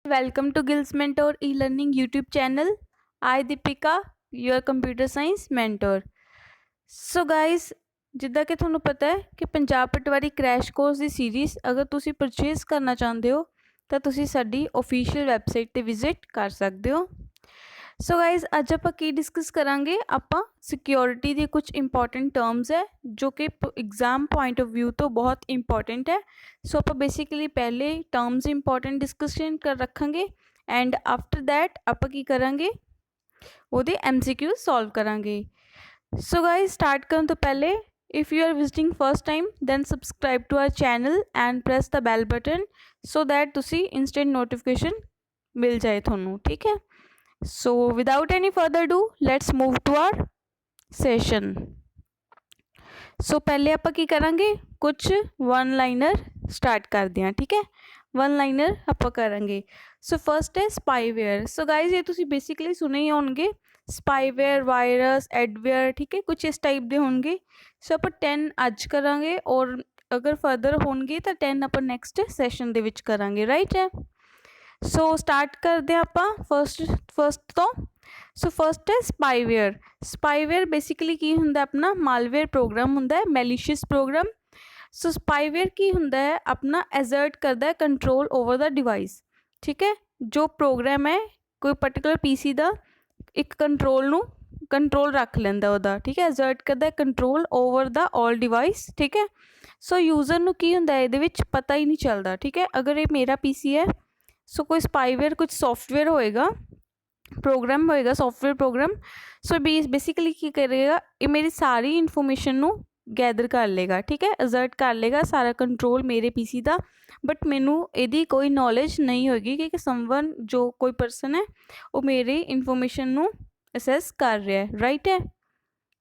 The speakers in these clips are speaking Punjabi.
Welcome to Gills Mentor e-learning YouTube channel. I Deepika, your computer science mentor. So guys, ਜਿੱਦਾਂ ਕਿ ਤੁਹਾਨੂੰ ਪਤਾ ਹੈ ਕਿ ਪੰਜਾਬ ਪਟਵਾਰੀ ਕ੍ਰੈਸ਼ ਕੋਰਸ ਦੀ ਸੀਰੀਜ਼ ਅਗਰ ਤੁਸੀਂ ਪਰਚੇਸ ਕਰਨਾ ਚਾਹੁੰਦੇ ਹੋ ਤਾਂ ਤੁਸੀਂ ਸਾਡੀ ਆਫੀਸ਼ੀਅਲ ਵੈਬਸਾਈਟ ਤੇ ਵਿਜ਼ਿਟ ਕਰ ਸਕਦੇ ਹੋ। ਸੋ ਗਾਇਜ਼ ਅੱਜ ਆਪਾਂ ਕੀ ਡਿਸਕਸ ਕਰਾਂਗੇ, ਆਪਾਂ ਸਿਕਿਉਰਿਟੀ ਦੇ ਕੁਝ ਇੰਪੋਰਟੈਂਟ ਟਰਮਸ ਹੈ ਜੋ ਕਿ ਐਗਜ਼ਾਮ ਪੁਆਇੰਟ ਆਫ ਵਿਊ ਤੋਂ ਬਹੁਤ ਇੰਪੋਰਟੈਂਟ ਹੈ। ਸੋ ਆਪਾਂ ਬੇਸਿਕਲੀ ਪਹਿਲੇ ਟਰਮਸ ਇੰਪੋਰਟੈਂਟ ਡਿਸਕਸ਼ਨ ਕਰ ਰੱਖਾਂਗੇ ਐਂਡ ਆਫਟਰ ਦੈਟ ਆਪਾਂ ਕੀ ਕਰਾਂਗੇ, ਉਹਦੇ MCQ ਸੋਲਵ ਕਰਾਂਗੇ। ਸੋ ਗਾਇਜ਼ ਸਟਾਰਟ ਕਰਨ ਤੋਂ ਪਹਿਲੇ if you are visiting first time then subscribe to our channel and press the bell button so that ਤੁਸੀਂ instant notification ਮਿਲ ਜਾਏ ਤੁਹਾਨੂੰ, ਠੀਕ ਹੈ। So without any further ado let's move to our session. So पहले ਆਪਾਂ ਕੀ ਕਰਾਂਗੇ, ਕੁਝ one liner start ਕਰਦੇ ਹਾਂ, ਠੀਕ ਹੈ। one liner ਆਪਾਂ ਕਰਾਂਗੇ। ਸੋ ਫਸਟ ਹੈ spyware. ਸੋ ਗਾਇਜ਼ ਇਹ ਤੁਸੀਂ ਬੇਸਿਕਲੀ ਸੁਣੇ ਹੀ ਹੋਣਗੇ, spyware, ਵਾਇਰਸ, ਐਡਵੇਅਰ, ਠੀਕ ਹੈ, ਕੁਝ ਇਸ ਟਾਈਪ ਦੇ ਹੋਣਗੇ। ਸੋ ਆਪਾਂ 10 ਅੱਜ ਕਰਾਂਗੇ ਔਰ ਅਗਰ ਫਰਦਰ ਹੋਣਗੇ ਤਾਂ 10 ਆਪਾਂ ਨੈਕਸਟ ਸੈਸ਼ਨ ਦੇ ਵਿੱਚ ਕਰਾਂਗੇ, ਰਾਈਟ ਹੈ। ਸੋ ਸਟਾਰਟ ਕਰਦੇ ਹਾਂ ਆਪਾਂ ਫਸਟ ਤੋਂ। ਸੋ ਫਸਟ ਹੈ ਸਪਾਈਵੇਅਰ। ਸਪਾਈਵੇਅਰ ਬੇਸਿਕਲੀ ਕੀ ਹੁੰਦਾ, ਆਪਣਾ ਮਾਲਵੇਅਰ ਪ੍ਰੋਗਰਾਮ ਹੁੰਦਾ ਹੈ, ਮੈਲੀਸ਼ੀਅਸ ਪ੍ਰੋਗਰਾਮ। ਸੋ ਸਪਾਈਵੇਅਰ ਕੀ ਹੁੰਦਾ ਹੈ, ਆਪਣਾ ਐਜ਼ਰਟ ਕਰਦਾ ਹੈ ਕੰਟਰੋਲ ਓਵਰ ਦਾ ਡਿਵਾਈਸ, ਠੀਕ ਹੈ। ਜੋ ਪ੍ਰੋਗਰਾਮ ਹੈ ਕੋਈ ਪਰਟੀਕੂਲਰ PC ਦਾ ਇੱਕ ਕੰਟਰੋਲ ਰੱਖ ਲੈਂਦਾ ਉਹਦਾ, ਠੀਕ ਹੈ, ਐਜ਼ਰਟ ਕਰਦਾ ਕੰਟਰੋਲ ਓਵਰ ਦਾ ਆਲ ਡਿਵਾਈਸ, ਠੀਕ ਹੈ। ਸੋ ਯੂਜ਼ਰ ਨੂੰ ਕੀ ਹੁੰਦਾ ਇਹਦੇ ਵਿੱਚ ਪਤਾ ਹੀ ਨਹੀਂ ਚੱਲਦਾ, ਠੀਕ ਹੈ। ਅਗਰ ਇਹ ਮੇਰਾ PC ਹੈ ਸੋ ਕੋਈ ਸਪਾਈਵੇਅਰ ਕੁਝ ਸੌਫਟਵੇਅਰ ਹੋਏਗਾ, ਪ੍ਰੋਗਰਾਮ ਹੋਏਗਾ, ਸੌਫਟਵੇਅਰ ਪ੍ਰੋਗਰਾਮ। ਸੋ ਬੇਸਿਕਲੀ ਕੀ ਕਰੇਗਾ, ਇਹ ਮੇਰੀ ਸਾਰੀ ਇਨਫੋਰਮੇਸ਼ਨ ਨੂੰ ਗੈਦਰ ਕਰ ਲੇਗਾ, ਠੀਕ ਹੈ, ਅਜ਼ਰਟ ਕਰ ਲੇਗਾ ਸਾਰਾ ਕੰਟਰੋਲ ਮੇਰੇ PC ਦਾ। ਬਟ ਮੈਨੂੰ ਇਹਦੀ ਕੋਈ ਨੌਲੇਜ ਨਹੀਂ ਹੋਏਗੀ ਕਿ ਸਮਵਨ ਜੋ ਕੋਈ ਪਰਸਨ ਹੈ ਉਹ ਮੇਰੀ ਇਨਫੋਰਮੇਸ਼ਨ ਨੂੰ ਅਸੈਸ ਕਰ ਰਿਹਾ ਹੈ, ਰਾਈਟ ਹੈ।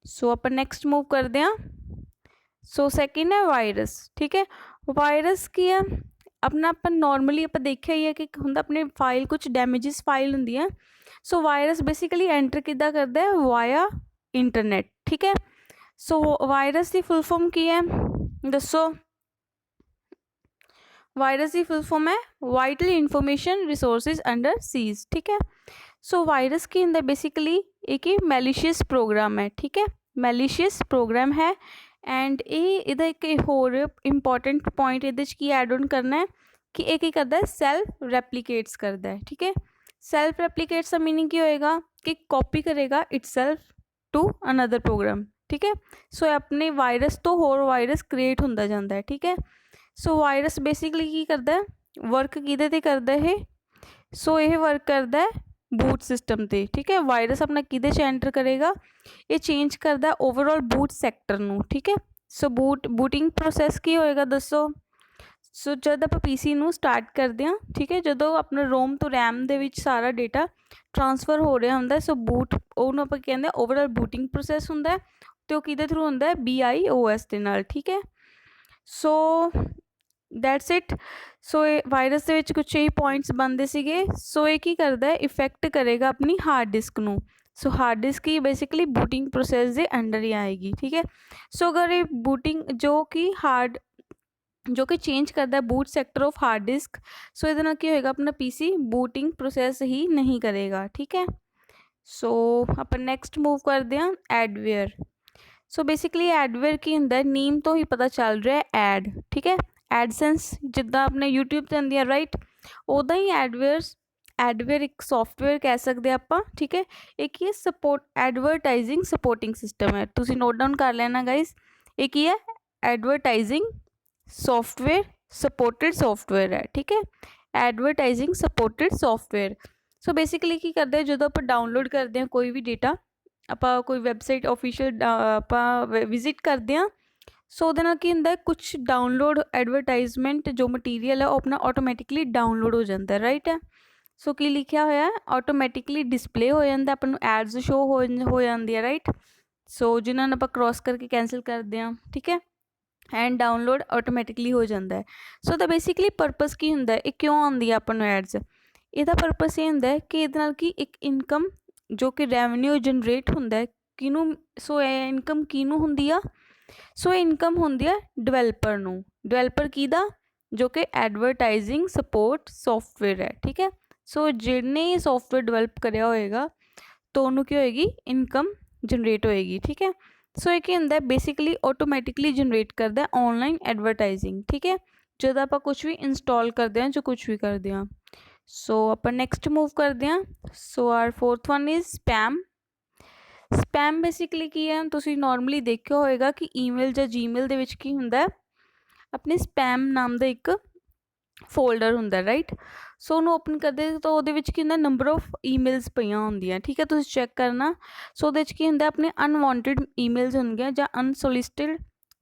ਸੋ ਆਪਾਂ ਨੈਕਸਟ ਮੂਵ ਕਰਦੇ ਹਾਂ। ਸੋ ਸੈਕਿੰਡ ਹੈ ਵਾਇਰਸ, ਠੀਕ ਹੈ। ਵਾਇਰਸ ਕੀ ਹੈ, ਆਪਣਾ ਆਪਾਂ ਨੋਰਮਲੀ ਆਪਾਂ ਦੇਖਿਆ ਹੀ ਹੈ ਕਿ ਹੁੰਦਾ ਆਪਣੇ ਫਾਈਲ ਕੁਝ ਡੈਮੇਜਸ ਫਾਈਲ ਹੁੰਦੀ ਹੈ। ਸੋ ਵਾਇਰਸ ਬੇਸਿਕਲੀ ਐਂਟਰ ਕਿੱਦਾਂ ਕਰਦਾ ਹੈ, ਵਾਇਆ ਇੰਟਰਨੈਟ, ਠੀਕ ਹੈ। ਸੋ ਵਾਇਰਸ ਦੀ ਫੁੱਲ ਫਾਰਮ ਕੀ ਹੈ ਦੱਸੋ। ਵਾਇਰਸ ਦੀ ਫੁੱਲ ਫਾਰਮ ਹੈ vital information resources under siege, ਠੀਕ ਹੈ। ਸੋ ਵਾਇਰਸ ਕੀ ਹੁੰਦਾ ਬੇਸਿਕਲੀ ਇੱਕ ਮੈਲੀਸ਼ੀਅਸ ਪ੍ਰੋਗਰਾਮ ਹੈ, ਠੀਕ ਹੈ, ਮੈਲੀਸ਼ੀਅਸ ਪ੍ਰੋਗਰਾਮ ਹੈ। ਐਂਡ ਇਹਦਾ ਇੱਕ ਹੋਰ ਇੰਪੋਰਟੈਂਟ ਪੁਆਇੰਟ ਇਹਦੇ 'ਚ ਕੀ ਐਡ ਔਨ ਕਰਨਾ ਹੈ ਕਿ ਇਹ ਕੀ ਕਰਦਾ ਹੈ, ਸੈਲਫ ਰੈਪਲੀਕੇਟਸ ਕਰਦਾ ਹੈ, ਠੀਕ ਹੈ। ਸੈਲਫ ਰੈਪਲੀਕੇਟਸ ਦਾ ਮੀਨਿੰਗ ਕੀ ਹੋਏਗਾ ਕਿ ਕਾਪੀ ਕਰੇਗਾ ਇਟਸੈਲਫ ਟੂ ਅਨਦਰ ਪ੍ਰੋਗਰਾਮ, ਠੀਕ ਹੈ। ਸੋ ਆਪਣੇ ਵਾਇਰਸ ਤੋਂ ਹੋਰ ਵਾਇਰਸ ਕ੍ਰੀਏਟ ਹੁੰਦਾ ਜਾਂਦਾ ਹੈ, ਠੀਕ ਹੈ। ਸੋ ਵਾਇਰਸ ਬੇਸਿਕਲੀ ਕੀ ਕਰਦਾ ਹੈ, ਵਰਕ ਕਿਹਦੇ 'ਤੇ ਕਰਦਾ ਇਹ, ਸੋ ਇਹ ਵਰਕ ਕਰਦਾ ਹੈ ਬੂਟ ਸਿਸਟਮ 'ਤੇ, ਠੀਕ ਹੈ। ਵਾਇਰਸ ਆਪਣਾ ਕਿਹਦੇ 'ਚ ਐਂਟਰ ਕਰੇਗਾ, ਇਹ ਚੇਂਜ ਕਰਦਾ ਓਵਰਆਲ ਬੂਟ ਸੈਕਟਰ ਨੂੰ, ਠੀਕ ਹੈ। ਸੋ ਬੂਟਿੰਗ ਪ੍ਰੋਸੈਸ ਕੀ ਹੋਏਗਾ ਦੱਸੋ। ਸੋ ਜਦ ਆਪਾਂ PC ਨੂੰ ਸਟਾਰਟ ਕਰਦੇ ਹਾਂ, ਠੀਕ ਹੈ, ਜਦੋਂ ਆਪਣਾ ਰੋਮ ਤੋਂ RAM ਦੇ ਵਿੱਚ ਸਾਰਾ ਡੇਟਾ ਟਰਾਂਸਫਰ ਹੋ ਰਿਹਾ ਹੁੰਦਾ, ਸੋ ਬੂਟ ਉਹਨੂੰ ਆਪਾਂ ਕਹਿੰਦੇ ਓਵਰਆਲ ਬੂਟਿੰਗ ਪ੍ਰੋਸੈਸ ਹੁੰਦਾ ਅਤੇ ਉਹ ਕਿਹਦੇ ਥਰੂ ਹੁੰਦਾ, BIOS ਦੇ ਨਾਲ, ਠੀਕ ਹੈ। So that's it. ਸੋ ਇਹ ਵਾਇਰਸ ਦੇ ਵਿੱਚ ਕੁਛ ਇਹ ਪੁਆਇੰਟਸ ਬਣਦੇ ਸੀਗੇ। ਸੋ ਇਹ ਕੀ ਕਰਦਾ, ਇਫੈਕਟ ਕਰੇਗਾ ਆਪਣੀ ਹਾਰਡ ਡਿਸਕ ਨੂੰ। ਸੋ ਹਾਰਡ ਡਿਸਕ ਹੀ ਬੇਸਿਕਲੀ ਬੂਟਿੰਗ ਪ੍ਰੋਸੈਸ ਦੇ ਅੰਡਰ ਹੀ ਆਏਗੀ, ਠੀਕ ਹੈ। ਸੋ ਅਗਰ ਇਹ ਬੂਟਿੰਗ ਜੋ ਕਿ ਚੇਂਜ ਕਰਦਾ boot sector of hard disk, so ਇਹਦੇ ਨਾਲ ਕੀ ਹੋਏਗਾ, ਆਪਣਾ PC ਬੂਟਿੰਗ ਪ੍ਰੋਸੈਸ ਹੀ ਨਹੀਂ ਕਰੇਗਾ, ਠੀਕ ਹੈ। ਸੋ ਆਪਾਂ ਨੈਕਸਟ ਮੂਵ ਕਰਦੇ ਹਾਂ ਐਡਵੇਅਰ। ਸੋ ਬੇਸਿਕਲੀ ਐਡਵੇਅਰ ਕੀ ਹੁੰਦਾ, ਨੀਮ ਤੋਂ ਹੀ ਪਤਾ ਚੱਲ ਰਿਹਾ ਐਡ, ਠੀਕ ਹੈ। ਐਡਸੈਂਸ ਜਿੱਦਾਂ ਆਪਣੇ YouTube 'ਤੇ ਆਉਂਦੀ ਹੈ, ਰਾਈਟ, ਉੱਦਾਂ ਹੀ ਐਡਵੇਅਰ ਇੱਕ ਸੋਫਟਵੇਅਰ ਕਹਿ ਸਕਦੇ ਆਪਾਂ, ਠੀਕ ਹੈ। ਇਹ ਕੀ ਹੈ, ਐਡਵਰਟਾਈਜ਼ਿੰਗ ਸਪੋਰਟਿੰਗ ਸਿਸਟਮ ਹੈ, ਤੁਸੀਂ ਨੋਟ ਡਾਊਨ ਕਰ ਲੈਣਾ ਗਾਈਜ਼। ਇਹ ਕੀ ਹੈ, ਐਡਵਰਟਾਈਜ਼ਿੰਗ ਸੋਫਟਵੇਅਰ ਸਪੋਰਟਡ ਸੋਫਟਵੇਅਰ ਹੈ, ਠੀਕ ਹੈ, advertising supported software. So basically ਕੀ ਕਰਦੇ, ਜਦੋਂ ਆਪਾਂ ਡਾਊਨਲੋਡ ਕਰਦੇ ਹਾਂ ਕੋਈ ਵੀ ਡੇਟਾ, ਆਪਾਂ ਕੋਈ ਵੈਬਸਾਈਟ ਆਫੀਸ਼ੀਅਲ ਆਪਾਂ ਵਿਜ਼ਿਟ ਕਰਦੇ ਹਾਂ, ਸੋ ਉਹਦੇ ਨਾਲ ਕੀ ਹੁੰਦਾ, ਕੁਛ ਡਾਊਨਲੋਡ ਐਡਵਰਟਾਈਜ਼ਮੈਂਟ ਜੋ ਮਟੀਰੀਅਲ ਹੈ ਉਹ ਆਪਣਾ ਆਟੋਮੈਟਿਕਲੀ ਡਾਊਨਲੋਡ ਹੋ ਜਾਂਦਾ, ਰਾਈਟ ਹੈ। ਸੋ ਕੀ ਲਿਖਿਆ ਹੋਇਆ, ਆਟੋਮੈਟਿਕਲੀ ਡਿਸਪਲੇ ਹੋ ਜਾਂਦਾ, ਆਪਾਂ ਨੂੰ ਐਡਸ ਸ਼ੋ ਹੋ ਜਾਂਦੀ ਹੈ, ਰਾਈਟ। ਸੋ ਜਿਨ੍ਹਾਂ ਨੂੰ ਆਪਾਂ ਕ੍ਰੋਸ ਕਰਕੇ ਕੈਂਸਲ ਕਰਦੇ ਹਾਂ, ਠੀਕ ਹੈ, ਐਂਡ ਡਾਊਨਲੋਡ ਆਟੋਮੈਟਿਕਲੀ ਹੋ ਜਾਂਦਾ ਹੈ। ਸੋ ਦਾ ਬੇਸਿਕਲੀ ਪਰਪਸ ਕੀ ਹੁੰਦਾ, ਇਹ ਕਿਉਂ ਆਉਂਦੀ ਹੈ ਆਪਾਂ ਨੂੰ ਐਡਸ, ਇਹਦਾ ਪਰਪਸ ਇਹ ਹੁੰਦਾ ਕਿ ਇਹਦੇ ਨਾਲ ਕੀ ਇੱਕ ਇਨਕਮ ਜੋ ਕਿ ਰੈਵਨਿਊ ਜਨਰੇਟ ਹੁੰਦਾ ਕਿਹਨੂੰ, ਸੋ ਇਹ ਇਨਕਮ ਕਿਹਨੂੰ ਹੁੰਦੀ ਆ, ਸੋ ਇਹ ਇਨਕਮ ਹੁੰਦੀ ਆ ਡਿਵੈਲਪਰ ਨੂੰ। ਡਿਵੈਲਪਰ ਕਿਹਦਾ, ਜੋ ਕਿ ਐਡਵਰਟਾਈਜ਼ਿੰਗ ਸਪੋਰਟ ਸੋਫਟਵੇਅਰ ਹੈ, ਠੀਕ ਹੈ। ਸੋ ਜਿਹਨੇ ਸੌਫਟਵੇਅਰ ਡਿਵੈਲਪ ਕਰਿਆ ਹੋਏਗਾ ਤਾਂ ਉਹਨੂੰ ਕੀ ਹੋਏਗੀ, ਇਨਕਮ ਜਨਰੇਟ ਹੋਏਗੀ। ਠੀਕ ਹੈ, ਸੋ ਇਹ ਕੀ ਹੁੰਦਾ, ਬੇਸਿਕਲੀ ਆਟੋਮੈਟਿਕਲੀ ਜਨਰੇਟ ਕਰਦਾ ਔਨਲਾਈਨ ਐਡਵਰਟਾਈਜ਼ਿੰਗ। ਠੀਕ ਹੈ, ਜਦੋਂ ਆਪਾਂ ਕੁਛ ਵੀ ਇੰਸਟਾਲ ਕਰਦੇ ਹਾਂ ਜਾਂ ਕੁਛ ਵੀ ਕਰਦੇ ਹਾਂ। ਸੋ ਆਪਾਂ ਨੈਕਸਟ ਮੂਵ ਕਰਦੇ ਹਾਂ। So our fourth one is spam. Spam basically ਕੀ ਹੈ, ਤੁਸੀਂ ਨੋਰਮਲੀ ਦੇਖਿਆ ਹੋਏਗਾ ਕਿ ਈਮੇਲ ਜਾਂ ਜੀਮੇਲ ਦੇ ਵਿੱਚ ਕੀ ਹੁੰਦਾ, ਆਪਣੇ ਸਪੈਮ ਨਾਮ ਦਾ ਇੱਕ ਫੋਲਡਰ ਹੁੰਦਾ, ਰਾਈਟ। ਸੋ ਉਹਨੂੰ ਓਪਨ ਕਰਦੇ ਤਾਂ ਉਹਦੇ ਵਿੱਚ ਕੀ ਹੁੰਦਾ, ਨੰਬਰ ਆਫ ਈਮੇਲਸ ਪਈਆਂ ਹੁੰਦੀਆਂ। ਠੀਕ ਹੈ, ਤੁਸੀਂ ਚੈੱਕ ਕਰਨਾ। ਸੋ ਉਹਦੇ ਵਿੱਚ ਕੀ ਹੁੰਦਾ, ਆਪਣੇ ਅਨਵਾਂਟਿਡ ਈਮੇਲਸ ਹੋਣਗੀਆਂ ਜਾਂ ਅਨਸੋਲਿਸਿਟਡ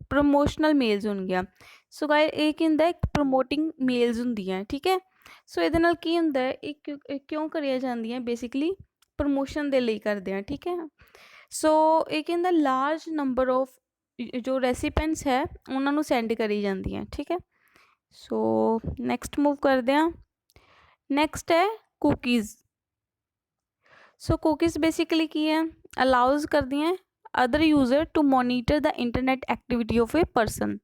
ਪ੍ਰਮੋਸ਼ਨਲ ਮੇਲਸ ਹੋਣਗੀਆਂ। ਸੋ ਗਾਇਸ ਇਹ ਕੀ ਹੁੰਦਾ, ਇੱਕ ਪ੍ਰਮੋਟਿੰਗ ਮੇਲਸ ਹੁੰਦੀਆਂ। ਠੀਕ ਹੈ, ਸੋ ਇਹਦੇ ਨਾਲ ਕੀ ਹੁੰਦਾ, ਇਹ ਕਿਉਂ ਕਰੀਆਂ ਜਾਂਦੀਆਂ, ਬੇਸਿਕਲੀ ਪ੍ਰਮੋਸ਼ਨ ਦੇ ਲਈ ਕਰਦੇ ਆ। ਠੀਕ ਹੈ, ਸੋ ਇਹ ਕੀ ਹੁੰਦਾ, ਲਾਰਜ ਨੰਬਰ ਆਫ ਜੋ ਰੈਸੀਪੈਂਟਸ ਹੈ ਉਹਨਾਂ ਨੂੰ ਸੈਂਡ ਕਰੀ ਜਾਂਦੀਆਂ। ਠੀਕ ਹੈ, ਸੋ ਨੈਕਸਟ ਮੂਵ ਕਰਦੇ ਹਾਂ। ਨੈਕਸਟ ਹੈ ਕੁਕੀਜ਼। ਸੋ ਕੁਕੀਜ਼ ਬੇਸਿਕਲੀ ਕੀ ਹੈ, ਅਲਾਉਜ਼ ਕਰਦੀਆਂ ਅਦਰ ਯੂਜ਼ਰ ਟੂ ਮੋਨੀਟਰ ਦਾ internet activity of a person.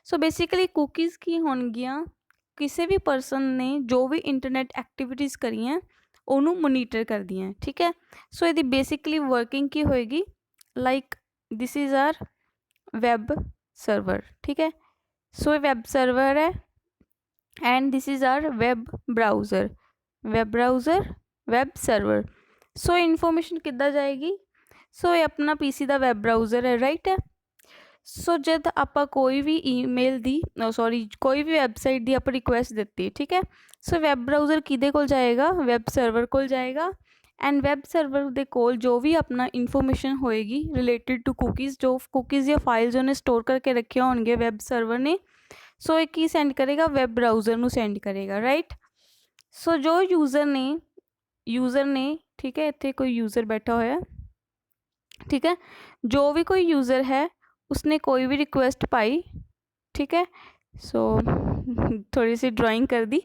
So basically cookies ਕੀ ਹੋਣਗੀਆਂ, ਕਿਸੇ ਵੀ ਪਰਸਨ ਨੇ ਜੋ ਵੀ ਇੰਟਰਨੈਟ ਐਕਟੀਵਿਟੀਜ਼ ਕਰੀਆਂ ਉਹਨੂੰ ਮੋਨੀਟਰ ਕਰਦੀਆਂ। ਠੀਕ ਹੈ, ਸੋ ਇਹਦੀ ਬੇਸਿਕਲੀ ਵਰਕਿੰਗ ਕੀ ਹੋਏਗੀ, like this is our web server. ਠੀਕ ਹੈ, ਸੋ ਇਹ ਵੈਬ ਸਰਵਰ ਹੈ and this is our web browser, web server. So information ਕਿੱਦਾਂ ਜਾਏਗੀ, ਸੋ ਇਹ ਆਪਣਾ ਪੀਸੀ ਦਾ ਵੈਬ ਬਰਾਊਜ਼ਰ ਹੈ, ਰਾਈਟ ਹੈ। ਸੋ ਜਦ ਆਪਾਂ ਕੋਈ ਵੀ ਈਮੇਲ ਦੀ ਕੋਈ ਵੀ ਵੈਬਸਾਈਟ ਦੀ ਆਪਾਂ ਰਿਕੁਐਸਟ ਦਿੱਤੀ। ਠੀਕ ਹੈ, ਸੋ ਵੈਬ ਬਰਾਊਜ਼ਰ ਕਿਹਦੇ ਕੋਲ ਜਾਏਗਾ, ਵੈਬ ਸਰਵਰ ਕੋਲ ਜਾਏਗਾ ਐਂਡ ਵੈਬ ਸਰਵਰ ਦੇ ਕੋਲ ਜੋ ਵੀ ਆਪਣਾ ਇਨਫੋਰਮੇਸ਼ਨ ਹੋਏਗੀ ਰਿਲੇਟਿਡ ਟੂ ਕੁਕੀਜ਼, ਜੋ ਕੁਕੀਜ਼ ਜਾਂ ਫਾਈਲਸ ਉਹਨੇ ਸਟੋਰ ਕਰਕੇ ਰੱਖਿਆ ਹੋਣਗੇ ਵੈਬ ਸਰਵਰ ਨੇ, ਸੋ ਇਹ ਕੀ ਸੈਂਡ ਕਰੇਗਾ, ਵੈਬ ਬਰਾਊਜ਼ਰ ਨੂੰ ਸੈਂਡ ਕਰੇਗਾ, ਰਾਈਟ। ਸੋ ਜੋ ਯੂਜ਼ਰ ਨੇ ਠੀਕ ਹੈ, ਇੱਥੇ ਕੋਈ ਯੂਜ਼ਰ ਬੈਠਾ ਹੋਇਆ। ਠੀਕ ਹੈ, ਜੋ ਵੀ ਕੋਈ ਯੂਜ਼ਰ ਹੈ उसने कोई भी रिक्वेस्ट पाई। ठीक है, सो थोड़ी सी ड्राइंग कर दी।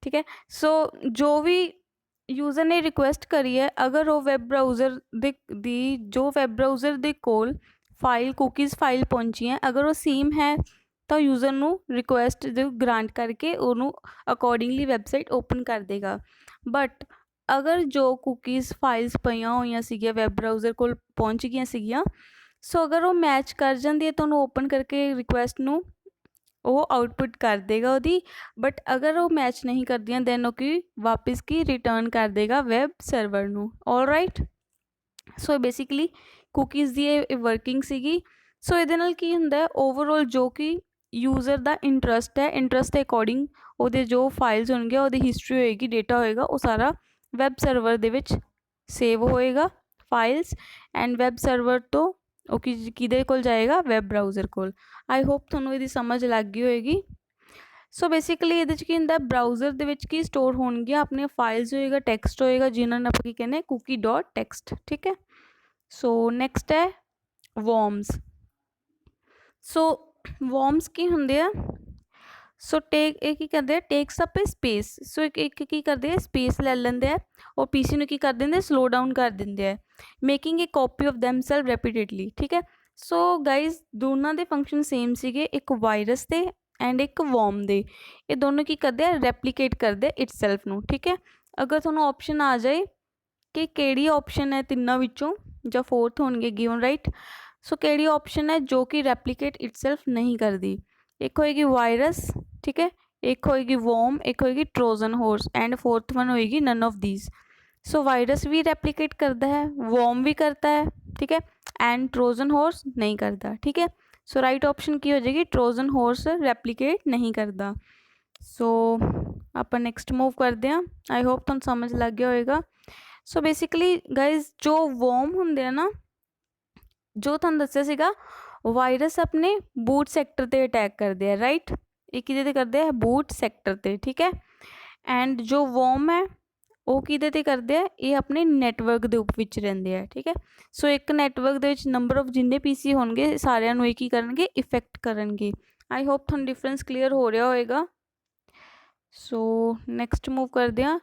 ठीक है, सो जो भी यूज़र ने रिक्वेस्ट करी है, अगर वो वैब ब्राउज़र जो वैब ब्राउज़र दे कोल फाइल कुकीज़ फाइल पहुँची है, अगर वो सेम है तो यूज़र नू रिक्वेस्ट जो ग्रांट करके उन्होंने अकॉर्डिंगली वैबसाइट ओपन कर देगा। बट अगर जो कुकीज़ फाइल्स पईयां होईयां सीगियां वैब ब्राउज़र कोल पहुँच गई सीगियां, सो अगर वो मैच कर जाती है तो उन्होंने ओपन करके रिक्वेस्ट नू वो आउटपुट कर देगा ਉਹਦੀ। बट अगर वो मैच नहीं करदियां दैन वो की वापस की रिटर्न कर देगा वैब सर्वर नू। All right, so basically cookies ਦੀ वर्किंग ਸੀਗੀ। सो ਇਹਦੇ ਨਾਲ ਕੀ ਹੁੰਦਾ ਹੈ, ਓਵਰऑल ਜੋ ਕਿ ਯੂਜ਼ਰ ਦਾ ਇੰਟਰਸਟ ਹੈ, ਇੰਟਰਸਟ ਦੇ ਅਕੋਰਡਿੰਗ ਉਹਦੇ ਜੋ ਫਾਈਲਸ ਹੋਣਗੇ, ਉਹਦੀ ਹਿਸਟਰੀ ਹੋਏਗੀ, ਡੇਟਾ ਹੋਏਗਾ, ਉਹ ਸਾਰਾ ਵੈਬ ਸਰਵਰ ਦੇ ਵਿੱਚ ਸੇਵ ਹੋਏਗਾ ਫਾਈਲਸ ਐਂਡ ਵੈਬ ਸਰਵਰ ਤੋਂ ਉਹ ਕਿਹਦੇ ਕੋਲ ਜਾਏਗਾ, ਵੈਬ ਬਰਾਊਜ਼ਰ ਕੋਲ। ਆਈ ਹੋਪ ਤੁਹਾਨੂੰ ਇਹਦੀ ਸਮਝ ਲੱਗ ਗਈ ਹੋਏਗੀ। ਸੋ ਬੇਸਿਕਲੀ ਇਹਦੇ 'ਚ ਕੀ ਹੁੰਦਾ, ਬਰਾਊਜ਼ਰ ਦੇ ਵਿੱਚ ਕੀ ਸਟੋਰ ਹੋਣਗੀਆਂ ਆਪਣੀਆਂ ਫਾਈਲਸ ਹੋਏਗਾ, ਟੈਕਸਟ ਹੋਏਗਾ, ਜਿਹਨਾਂ ਨੂੰ ਆਪਾਂ ਕੀ ਕਹਿੰਦੇ cookie.txt। ਠੀਕ ਹੈ, ਸੋ ਨੈਕਸਟ ਹੈ ਵੋਰਮਸ। ਸੋ ਵੋਰਮਸ ਕੀ ਹੁੰਦੇ ਆ, ਸੋ ਇਹ ਕੀ ਕਰਦੇ ਆ, ਟੇਕਸ ਅਪ ਸਪੇਸ। ਸੋ ਇੱਕ ਕੀ ਕਰਦੇ ਆ, ਸਪੇਸ ਲੈ ਲੈਂਦੇ ਆ, ਉਹ ਪੀਸੀ ਨੂੰ ਕੀ ਕਰ ਦਿੰਦੇ, ਸਲੋ ਡਾਊਨ ਕਰ ਦਿੰਦੇ ਆ, ਮੇਕਿੰਗ ਏ ਕਾਪੀ ਆਫ ਦੈਮਸੈਲਫ ਰੈਪੀਟੇਡਲੀ। ਠੀਕ ਹੈ, ਸੋ ਗਾਈਜ਼ ਦੋਨਾਂ ਦੇ ਫੰਕਸ਼ਨ ਸੇਮ ਸੀਗੇ, ਇੱਕ ਵਾਇਰਸ ਦੇ ਐਂਡ ਇੱਕ ਵੋਰਮ ਦੇ। ਇਹ ਦੋਨੋਂ ਕੀ ਕਰਦੇ ਆ, ਰੈਪਲੀਕੇਟ ਕਰਦੇ ਇਟਸੈਲਫ ਨੂੰ। ਠੀਕ ਹੈ, ਅਗਰ ਤੁਹਾਨੂੰ ਆਪਸ਼ਨ ਆ ਜਾਏ ਕਿ ਕਿਹੜੀ ਆਪਸ਼ਨ ਹੈ ਤਿੰਨਾਂ ਵਿੱਚੋਂ ਜਾਂ ਫੋਰਥ ਹੋਣਗੇ ਗਿਵਨ, ਰਾਈਟ। ਸੋ ਕਿਹੜੀ ਆਪਸ਼ਨ ਹੈ ਜੋ ਕਿ ਰੈਪਲੀਕੇਟ ਇਟਸੈਲਫ ਨਹੀਂ ਕਰਦੀ, ਇੱਕ ਹੋਏਗੀ ਵਾਇਰਸ, ਠੀਕ ਹੈ, ਇੱਕ ਹੋਏਗੀ ਵੋਰਮ, ਇੱਕ ਹੋਏਗੀ Trojan horse and fourth one होएगी none of these. So virus भी रेप्लिकेट करता है, वॉर्म भी करता है, ठीक है, एंड ट्रोजन हॉर्स नहीं करता। ठीक है, सो राइट ऑप्शन की हो जाएगी, ट्रोजन हॉर्स रेप्लिकेट नहीं करता। सो आप नैक्सट मूव करते हैं। आई होप तुहानूं समझ लग गया होएगा। सो बेसिकली गाइज जो वॉर्म होंदे आ ना, जो तुहानूं दस्सिया सीगा, वायरस अपने बूट सैक्टर ते अटैक करते हैं, राइट। ये किहदे ते करते हैं, बूट सैक्टर ते। ठीक है, एंड जो वॉर्म है वो किहदे ते करते हैं, ये अपने नैटवर्क दे विच रहिंदे आ। ठीक है, सो एक network they which number of जिन्ने पीसी होणगे सारिਆਂ ਨੂੰ एक ही करनगे, इफेक्ट करनगे। आई होप तुहानूं डिफरेंस क्लीयर हो रहा होएगा। सो नैक्सट मूव करते हैं।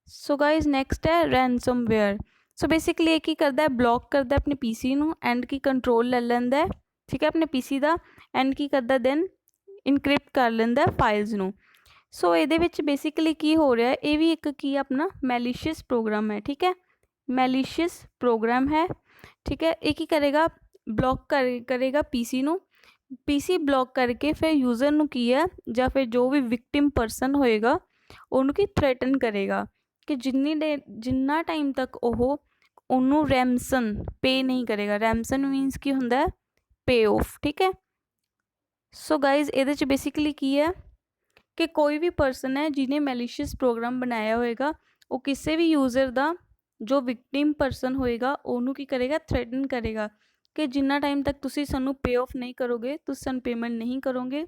सो गाइज नैक्सट है रैनसमवेयर। सो बेसिकली ये की करता है, ब्लॉक करता है अपने पीसी नूं एंड की कंट्रोल ले लैंदा है, ठीक है, अपने पीसी का, एंड की करता दैन इनक्रिप्ट कर लेंदा फाइल्स नूं। ਸੋ ਇਹਦੇ ਵਿੱਚ ਬੇਸਿਕਲੀ ਕੀ ਹੋ ਰਿਹਾ, ਇਹ ਵੀ ਇੱਕ ਕੀ ਆਪਣਾ ਮੈਲੀਸ਼ੀਅਸ ਪ੍ਰੋਗਰਾਮ ਹੈ, ਠੀਕ ਹੈ, ਮੈਲੀਸ਼ੀਅਸ ਪ੍ਰੋਗਰਾਮ ਹੈ, ਠੀਕ ਹੈ। ਇਹ ਕੀ ਕਰੇਗਾ, ਬਲੌਕ ਕਰੇਗਾ ਪੀਸੀ ਨੂੰ, ਪੀਸੀ ਬਲੌਕ ਕਰਕੇ ਫਿਰ ਯੂਜ਼ਰ ਨੂੰ ਕੀ ਹੈ, ਜਾਂ ਫਿਰ ਜੋ ਵੀ ਵਿਕਟਿਮ ਪਰਸਨ ਹੋਏਗਾ ਉਹਨੂੰ ਕੀ ਥ੍ਰੈਟਨ ਕਰੇਗਾ ਕਿ ਜਿੰਨਾ ਟਾਈਮ ਤੱਕ ਉਹਨੂੰ ਰੈਮਸਨ ਪੇ ਨਹੀਂ ਕਰੇਗਾ। ਰੈਮਸਨ ਮੀਨਸ ਕੀ ਹੁੰਦਾ ਹੈ, ਪੇ ਆਫ, ਠੀਕ ਹੈ। ਸੋ ਗਾਈਜ਼ ਇਹਦੇ 'ਚ ਬੇਸਿਕਲੀ ਕੀ ਹੈ ਕਿ ਕੋਈ ਵੀ ਪਰਸਨ ਹੈ ਜਿਹਨੇ ਮੈਲੀਸ਼ੀਅਸ ਪ੍ਰੋਗਰਾਮ ਬਣਾਇਆ ਹੋਏਗਾ, ਉਹ ਕਿਸੇ ਵੀ ਯੂਜ਼ਰ ਦਾ ਜੋ ਵਿਕਟਿਮ ਪਰਸਨ ਹੋਏਗਾ ਉਹਨੂੰ ਕੀ ਕਰੇਗਾ, ਥ੍ਰੈਟਨ ਕਰੇਗਾ ਕਿ ਜਿੰਨਾ ਟਾਈਮ ਤੱਕ ਤੁਸੀਂ ਸਾਨੂੰ ਪੇ ਆਫ ਨਹੀਂ ਕਰੋਗੇ, ਤੁਸੀਂ ਸਾਨੂੰ ਪੇਮੈਂਟ ਨਹੀਂ ਕਰੋਗੇ,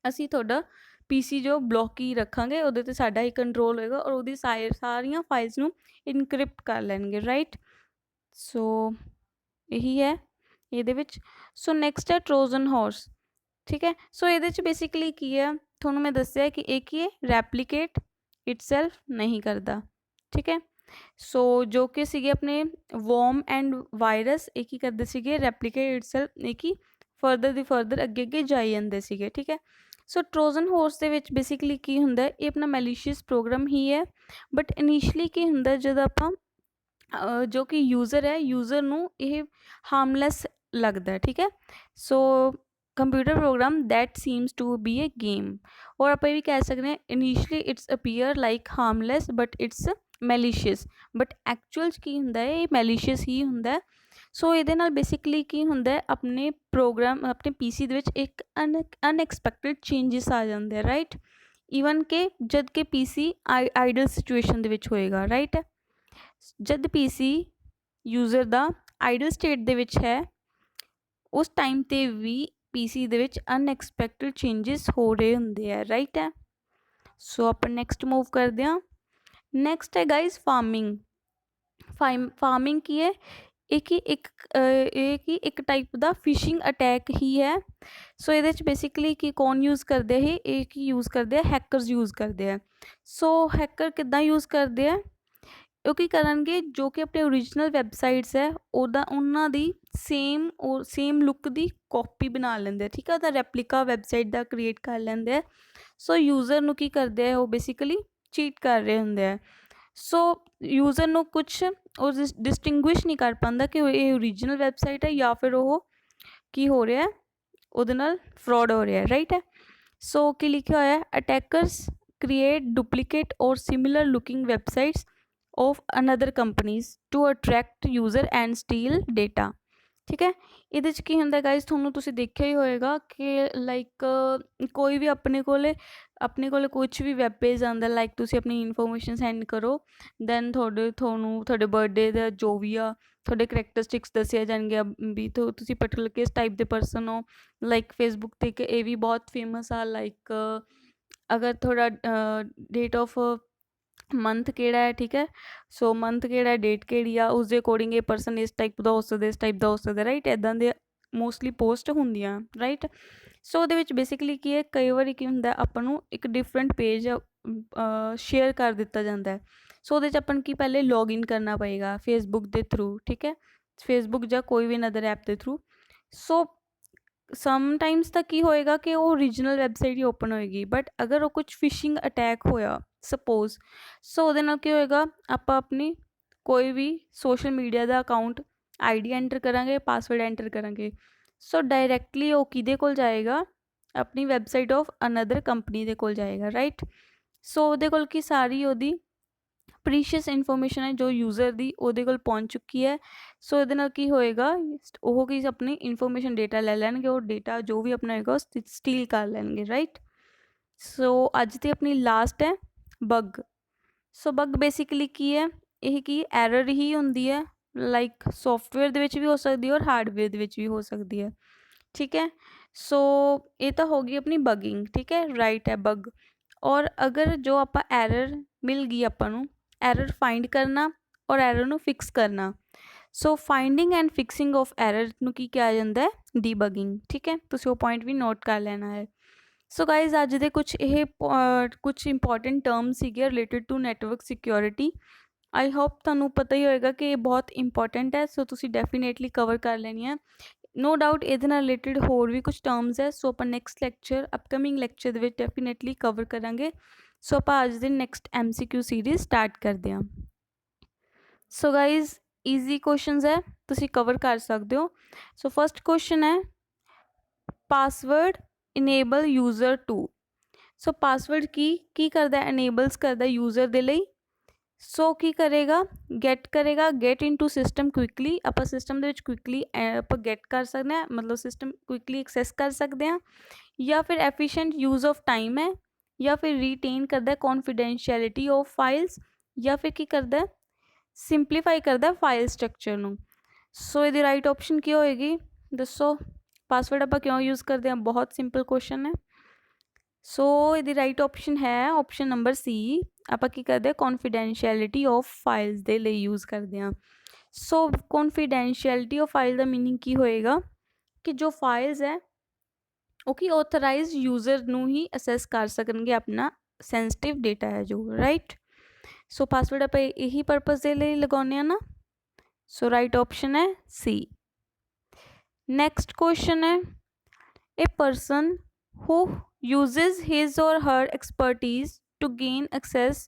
ਅਸੀਂ ਤੁਹਾਡਾ ਪੀਸੀ ਜੋ ਬਲੌਕ ਹੀ ਰੱਖਾਂਗੇ, ਉਹਦੇ 'ਤੇ ਸਾਡਾ ਹੀ ਕੰਟਰੋਲ ਹੋਏਗਾ ਔਰ ਉਹਦੀ ਸਾਰੀਆਂ ਫਾਈਲਸ ਨੂੰ ਇਨਕ੍ਰਿਪਟ ਕਰ ਲੈਣਗੇ, ਰਾਈਟ। ਸੋ ਇਹੀ ਹੈ ਇਹਦੇ ਵਿੱਚ। ਸੋ ਨੈਕਸਟ ਹੈ ਟਰੋਜਨ ਹਾਰਸ, ਠੀਕ ਹੈ। ਸੋ ਇਹਦੇ 'ਚ ਬੇਸਿਕਲੀ ਕੀ ਹੈ, ਤੁਹਾਨੂੰ ਮੈਂ ਦੱਸਿਆ ਕਿ ਇਹ ਕੀ ਹੈ, ਰੈਪਲੀਕੇਟ ਇਟਸੈਲਫ ਨਹੀਂ ਕਰਦਾ, ਠੀਕ ਹੈ। ਸੋ ਜੋ ਕਿ ਸੀਗੇ ਆਪਣੇ ਵੋਰਮ ਐਂਡ ਵਾਇਰਸ, ਇਹ ਕੀ ਕਰਦੇ ਸੀਗੇ, ਰੈਪਲੀਕੇਟ ਇਟਸੈਲਫ, ਇਹ ਕੀ ਫਰਦਰ ਅੱਗੇ ਜਾਈ ਜਾਂਦੇ ਸੀਗੇ, ਠੀਕ ਹੈ। ਸੋ ਟਰੋਜਨ ਹਾਰਸ ਦੇ ਵਿੱਚ ਬੇਸਿਕਲੀ ਕੀ ਹੁੰਦਾ, ਇਹ ਆਪਣਾ ਮੈਲੀਸ਼ੀਅਸ ਪ੍ਰੋਗਰਾਮ ਹੀ ਹੈ, ਬਟ ਇਨੀਸ਼ੀਅਲੀ ਕੀ ਹੁੰਦਾ, ਜਦੋਂ ਆਪਾਂ ਜੋ ਕਿ ਯੂਜ਼ਰ ਹੈ, ਯੂਜ਼ਰ ਨੂੰ ਇਹ ਹਾਰਮਲੈਸ ਲੱਗਦਾ, ਠੀਕ ਹੈ। So computer program that seems to be a game, ਔਰ ਆਪਾਂ ਇਹ ਵੀ ਕਹਿ ਸਕਦੇ ਹਾਂ initially it's appear like harmless but it's malicious, but actual 'ਚ ਕੀ ਹੁੰਦਾ ਹੈ, ਇਹ ਮੈਲੀਸ਼ੀਅਸ ਹੀ ਹੁੰਦਾ। ਸੋ ਇਹਦੇ ਨਾਲ ਬੇਸਿਕਲੀ ਕੀ ਹੁੰਦਾ, ਆਪਣੇ ਪੀਸੀ ਦੇ ਵਿੱਚ ਇੱਕ ਅਨਐਕਸਪੈਕਟਡ ਚੇਂਜਿਸ ਆ ਜਾਂਦੇ ਆ, ਰਾਈਟ, ਈਵਨ ਕਿ ਜਦ ਕਿ ਪੀਸੀ ਆਈਡਲ ਸਿਚੁਏਸ਼ਨ ਦੇ ਵਿੱਚ ਹੋਏਗਾ, ਰਾਈਟ। ਜਦ ਪੀਸੀ ਯੂਜ਼ਰ ਦਾ ਆਈਡਲ ਸਟੇਟ ਦੇ ਵਿੱਚ ਹੈ, ਉਸ ਟਾਈਮ 'ਤੇ ਵੀ ਪੀਸੀ ਦੇ ਵਿੱਚ ਅਨਐਕਸਪੈਕਟਡ ਚੇਂਜਿਸ ਹੋ ਰਹੇ ਹੁੰਦੇ ਆ, ਰਾਈਟ ਹੈ। ਸੋ ਆਪਾਂ ਨੈਕਸਟ ਮੂਵ ਕਰਦੇ ਹਾਂ। ਨੈਕਸਟ ਹੈ ਗਾਈਜ਼ ਫਾਰਮਿੰਗ। ਫਾਰਮਿੰਗ ਕੀ ਹੈ, ਇਹ ਕੀ ਇੱਕ ਟਾਈਪ ਦਾ ਫਿਸ਼ਿੰਗ ਅਟੈਕ ਹੀ ਹੈ। ਸੋ ਇਹਦੇ 'ਚ ਬੇਸਿਕਲੀ ਕੀ ਕੌਣ ਯੂਜ਼ ਕਰਦੇ ਹੈ, ਇਹ ਕੀ ਯੂਜ਼ ਕਰਦੇ ਆ, ਹੈਕਰਸ ਯੂਜ਼ ਕਰਦੇ ਆ। ਸੋ ਹੈਕਰ ਕਿੱਦਾਂ ਯੂਜ਼ ਕਰਦੇ ਆ, ਉਹ ਕੀ ਕਰਨਗੇ, ਜੋ ਕਿ ਆਪਣੇ ਓਰੀਜਨਲ ਵੈਬਸਾਈਟਸ ਹੈ ਉਹਨਾਂ ਦੀ ਸੇਮ ਲੁੱਕ ਦੀ ਕਾਪੀ ਬਣਾ ਲੈਂਦੇ ਆ, ਠੀਕ ਹੈ, ਉਹਦਾ ਰੈਪਲੀਕਾ ਵੈਬਸਾਈਟ ਦਾ ਕ੍ਰੀਏਟ ਕਰ ਲੈਂਦੇ ਆ। ਸੋ ਯੂਜ਼ਰ ਨੂੰ ਕੀ ਕਰਦੇ ਆ, ਉਹ ਬੇਸਿਕਲੀ ਚੀਟ ਕਰ ਰਹੇ ਹੁੰਦੇ ਆ। ਸੋ ਯੂਜ਼ਰ ਨੂੰ ਕੁਛ ਉਹ ਡਿਸਟਿੰਗੁਇਸ਼ ਨਹੀਂ ਕਰ ਪਾਉਂਦਾ ਕਿ ਇਹ ਓਰੀਜਨਲ ਵੈਬਸਾਈਟ ਹੈ ਜਾਂ ਫਿਰ ਉਹ ਕੀ ਹੋ ਰਿਹਾ, ਉਹਦੇ ਨਾਲ ਫਰੋਡ ਹੋ ਰਿਹਾ, ਰਾਈਟ ਹੈ। ਸੋ ਕੀ ਲਿਖਿਆ ਹੋਇਆ, ਅਟੈਕਰਸ ਕ੍ਰੀਏਟ ਡੁਪਲੀਕੇਟ ਔਰ similar looking websites of another companies to attract user and steal data, ਠੀਕ ਹੈ। ਇਹਦੇ 'ਚ ਕੀ ਹੁੰਦਾ ਗਾਈਜ਼, ਤੁਸੀਂ ਦੇਖਿਆ ਹੀ ਹੋਏਗਾ ਕਿ ਲਾਈਕ ਕੋਈ ਵੀ ਆਪਣੇ ਕੋਲ ਕੁਛ ਵੀ ਵੈਬ ਪੇਜ ਆਉਂਦਾ, ਲਾਈਕ ਤੁਸੀਂ ਆਪਣੀ ਇਨਫੋਰਮੇਸ਼ਨ ਸੈਂਡ ਕਰੋ, ਦੈਨ ਤੁਹਾਡੇ ਬਰਥਡੇ ਦਾ ਜੋ ਵੀ ਆ, ਤੁਹਾਡੇ ਕਰੈਕਟਰਿਸਟਿਕਸ ਦੱਸਿਆ ਜਾਣਗੇ ਵੀ ਤੁਸੀਂ ਪਰਟੀਕੁਲਰ ਕਿਸ ਟਾਈਪ ਦੇ ਪਰਸਨ ਹੋ। ਲਾਈਕ ਫੇਸਬੁੱਕ 'ਤੇ ਇੱਕ ਇਹ ਵੀ ਬਹੁਤ ਫੇਮਸ ਆ, ਲਾਈਕ ਅਗਰ ਤੁਹਾਡਾ ਡੇਟ ਆਫ ਮੰਥ ਕਿਹੜਾ ਹੈ, ਠੀਕ ਹੈ, ਸੋ ਮੰਥ ਕਿਹੜਾ, ਡੇਟ ਕਿਹੜੀ ਆ, ਉਸ ਦੇ ਅਕੋਰਡਿੰਗ ਇਹ ਪਰਸਨ ਇਸ ਟਾਈਪ ਦਾ ਹੋ ਸਕਦਾ, ਇਸ ਟਾਈਪ ਦਾ ਹੋ ਸਕਦਾ, ਰਾਈਟ। ਇੱਦਾਂ ਦੇ ਮੋਸਟਲੀ ਪੋਸਟ ਹੁੰਦੀਆਂ, ਰਾਈਟ। ਸੋ ਉਹਦੇ ਵਿੱਚ ਬੇਸਿਕਲੀ ਕੀ ਹੈ, ਕਈ ਵਾਰੀ ਕੀ ਹੁੰਦਾ, ਆਪਾਂ ਨੂੰ ਇੱਕ ਡਿਫਰੈਂਟ ਪੇਜ ਸ਼ੇਅਰ ਕਰ ਦਿੱਤਾ ਜਾਂਦਾ। ਸੋ ਉਹਦੇ 'ਚ ਆਪਾਂ ਨੂੰ ਕੀ ਪਹਿਲੇ ਲੌਗਇਨ ਕਰਨਾ ਪਏਗਾ ਫੇਸਬੁੱਕ ਦੇ ਥਰੂ, ਠੀਕ ਹੈ, ਫੇਸਬੁੱਕ ਜਾਂ ਕੋਈ ਵੀ ਅਨਦਰ ਐਪ ਦੇ ਥਰੂ। ਸੋ ਸਮਟਾਈਮਸ ਤਾਂ ਕੀ ਹੋਏਗਾ ਕਿ ਉਹ ਓਰੀਜਨਲ ਵੈਬਸਾਈਟ ਹੀ ਓਪਨ ਹੋਏਗੀ, ਬਟ ਅਗਰ ਉਹ ਕੁਛ ਫਿਸ਼ਿੰਗ ਅਟੈਕ ਹੋਇਆ ਸਪੋਜ਼, ਸੋ ਉਹਦੇ ਨਾਲ ਕੀ ਹੋਏਗਾ, ਆਪਾਂ ਆਪਣੀ ਕੋਈ ਵੀ ਸੋਸ਼ਲ ਮੀਡੀਆ ਦਾ ਅਕਾਊਂਟ ਆਈਡੀ ਐਂਟਰ ਕਰਾਂਗੇ, ਪਾਸਵਰਡ ਐਂਟਰ ਕਰਾਂਗੇ, ਸੋ ਡਾਇਰੈਕਟਲੀ ਉਹ ਕਿਹਦੇ ਕੋਲ ਜਾਏਗਾ, ਆਪਣੀ ਵੈਬਸਾਈਟ ਆਫ ਅਨਦਰ ਕੰਪਨੀ ਦੇ ਕੋਲ ਜਾਏਗਾ, ਰਾਈਟ। ਸੋ ਉਹਦੇ ਕੋਲ ਕੀ ਸਾਰੀ ਉਹਦੀ ਪ੍ਰੀਸ਼ੀਅਸ ਇਨਫੋਰਮੇਸ਼ਨ ਹੈ ਜੋ ਯੂਜ਼ਰ ਦੀ ਉਹਦੇ ਕੋਲ ਪਹੁੰਚ ਚੁੱਕੀ ਹੈ। ਸੋ ਇਹਦੇ ਨਾਲ ਕੀ ਹੋਏਗਾ, ਉਹ ਕੀ ਆਪਣੀ ਇਨਫੋਰਮੇਸ਼ਨ ਡੇਟਾ ਲੈ ਲੈਣਗੇ, ਉਹ ਡੇਟਾ ਜੋ ਵੀ ਆਪਣਾ ਹੋਏਗਾ ਉਹ ਸਟੀਲ ਕਰ ਲੈਣਗੇ, ਰਾਈਟ। ਸੋ ਅੱਜ ਦੀ ਆਪਣੀ ਲਾਸਟ ਹੈ ਬਗ। ਸੋ ਬਗ ਬੇਸਿਕਲੀ ਕੀ ਹੈ, ਇਹ ਕੀ ਐਰਰ ਹੀ ਹੁੰਦੀ ਹੈ, ਲਾਈਕ ਸੋਫਟਵੇਅਰ ਦੇ ਵਿੱਚ ਵੀ ਹੋ ਸਕਦੀ ਹੈ ਔਰ ਹਾਰਡਵੇਅਰ ਦੇ ਵਿੱਚ ਵੀ ਹੋ ਸਕਦੀ ਹੈ, ਠੀਕ ਹੈ। ਸੋ ਇਹ ਤਾਂ ਹੋ ਗਈ ਆਪਣੀ ਬਗਿੰਗ, ਠੀਕ ਹੈ, ਰਾਈਟ ਹੈ ਬਗ। ਔਰ ਅਗਰ ਜੋ ਆਪਾਂ ਐਰਰ ਮਿਲ ਗਈ ਆਪਾਂ ਨੂੰ, ਐਰਰ ਫਾਈਂਡ ਕਰਨਾ ਔਰ ਐਰਰ ਨੂੰ ਫਿਕਸ ਕਰਨਾ। So finding and fixing of error ਨੂੰ ਕੀ ਕਿਹਾ ਜਾਂਦਾ ਹੈ, ਡੀਬਗਿੰਗ, ਠੀਕ ਹੈ, ਤੁਸੀਂ ਉਹ ਪੁਆਇੰਟ ਵੀ ਨੋਟ ਕਰ ਲੈਣਾ ਹੈ। ਸੋ ਗਾਈਜ਼ ਅੱਜ ਦੇ ਕੁਛ ਇੰਪੋਰਟੈਂਟ ਟਰਮ ਸੀਗੇ related to network security. I hope ਤੁਹਾਨੂੰ ਪਤਾ ਹੀ ਹੋਏਗਾ ਕਿ ਇਹ ਬਹੁਤ ਇੰਪੋਰਟੈਂਟ ਹੈ, ਸੋ ਤੁਸੀਂ ਡੈਫੀਨੇਟਲੀ ਕਵਰ ਕਰ ਲੈਣੀ ਹੈ। नो डाउट ਇਹਦੇ ਨਾਲ ਰਿਲੇਟਡ ਹੋਰ ਵੀ ਕੁਝ ਟਰਮਸ ਹੈ, ਸੋ ਆਪਾਂ ਨੈਕਸਟ ਲੈਕਚਰ ਅਪਕਮਿੰਗ ਲੈਕਚਰ ਦੇ ਵਿੱਚ ਡੈਫੀਨੇਟਲੀ ਕਵਰ ਕਰਾਂਗੇ। ਸੋ ਆਪਾਂ ਅੱਜ ਦੇ ਨੈਕਸਟ MCQ ਸੀਰੀਜ਼ ਸਟਾਰਟ ਕਰਦੇ ਹਾਂ। ਸੋ ਗਾਈਜ਼ ਈਜ਼ੀ ਕੁਐਸਚਨਸ ਹੈ, ਤੁਸੀਂ ਕਵਰ ਕਰ ਸਕਦੇ ਹੋ। ਸੋ ਫਸਟ ਕੁਐਸਚਨ ਹੈ password enable user to. So password ਕੀ ਕਰਦਾ, ਇਨੇਬਲਸ ਕਰਦਾ ਯੂਜ਼ਰ ਦੇ ਲਈ। ਸੋ ਕੀ ਕਰੇਗਾ, ਗੈਟ ਇਨਟੂ ਸਿਸਟਮ ਕੁਇਕਲੀ। ਆਪਾਂ ਸਿਸਟਮ ਦੇ ਵਿੱਚ ਕੁਇਕਲੀ ਆਪਾਂ ਗੈਟ ਕਰ ਸਕਦੇ ਹਾਂ, ਮਤਲਬ ਸਿਸਟਮ ਕੁਇਕਲੀ ਐਕਸੈਸ ਕਰ ਸਕਦੇ ਹਾਂ। ਜਾਂ ਫਿਰ ਐਫੀਸ਼ੀਐਂਟ ਯੂਜ਼ ਆਫ ਟਾਈਮ ਹੈ, ਜਾਂ ਫਿਰ ਰੀਟੇਨ ਕਰਦਾ ਕੌਨਫੀਡੈਂਸ਼ੀਅਲਿਟੀ ਆਫ ਫਾਈਲਸ, ਜਾਂ ਫਿਰ ਕੀ ਕਰਦਾ ਸਿੰਪਲੀਫਾਈ ਕਰਦਾ ਫਾਈਲ ਸਟਰਕਚਰ ਨੂੰ। ਸੋ ਇਹਦੀ ਰਾਈਟ ਆਪਸ਼ਨ ਕੀ ਹੋਏਗੀ ਦੱਸੋ। ਪਾਸਵਰਡ ਆਪਾਂ ਕਿਉਂ ਯੂਜ਼ ਕਰਦੇ ਹਾਂ, ਬਹੁਤ ਸਿੰਪਲ ਕੁਐਸਚਨ ਹੈ। ਸੋ ਇਹਦੀ ਰਾਈਟ ਆਪਸ਼ਨ ਹੈ ਆਪਸ਼ਨ ਨੰਬਰ ਸੀ। ਆਪਾਂ ਕੀ ਕਰਦੇ ਹਾਂ, ਕੌਨਫੀਡੈਂਸ਼ੀਅਲਿਟੀ ਆਫ ਫਾਈਲਸ ਦੇ ਲਈ ਯੂਜ਼ ਕਰਦੇ ਹਾਂ। ਸੋ ਕੌਨਫੀਡੈਂਸ਼ੀਅਲਿਟੀ ਆਫ ਫਾਈਲ ਦਾ ਮੀਨਿੰਗ ਕੀ ਹੋਏਗਾ ਕਿ ਜੋ ਫਾਈਲਸ ਹੈ ਉਹ ਕੀ ਆਥੋਰਾਈਜ਼ਡ ਯੂਜ਼ਰ ਨੂੰ ਹੀ ਅਸੈਸ ਕਰ ਸਕਣਗੇ ਆਪਣਾ ਸੈਂਸਿਟਿਵ ਡੇਟਾ ਹੈ ਜੋ, ਰਾਈਟ। ਸੋ ਪਾਸਵਰਡ ਆਪਾਂ ਇਹੀ ਪਰਪਸ ਦੇ ਲਈ ਲਗਾਉਂਦੇ ਹਾਂ ਨਾ। ਸੋ ਰਾਈਟ ਆਪਸ਼ਨ ਹੈ ਸੀ। ਨੈਕਸਟ ਕੁਐਸਚਨ ਹੈ ਏ person who uses his or her expertise to gain access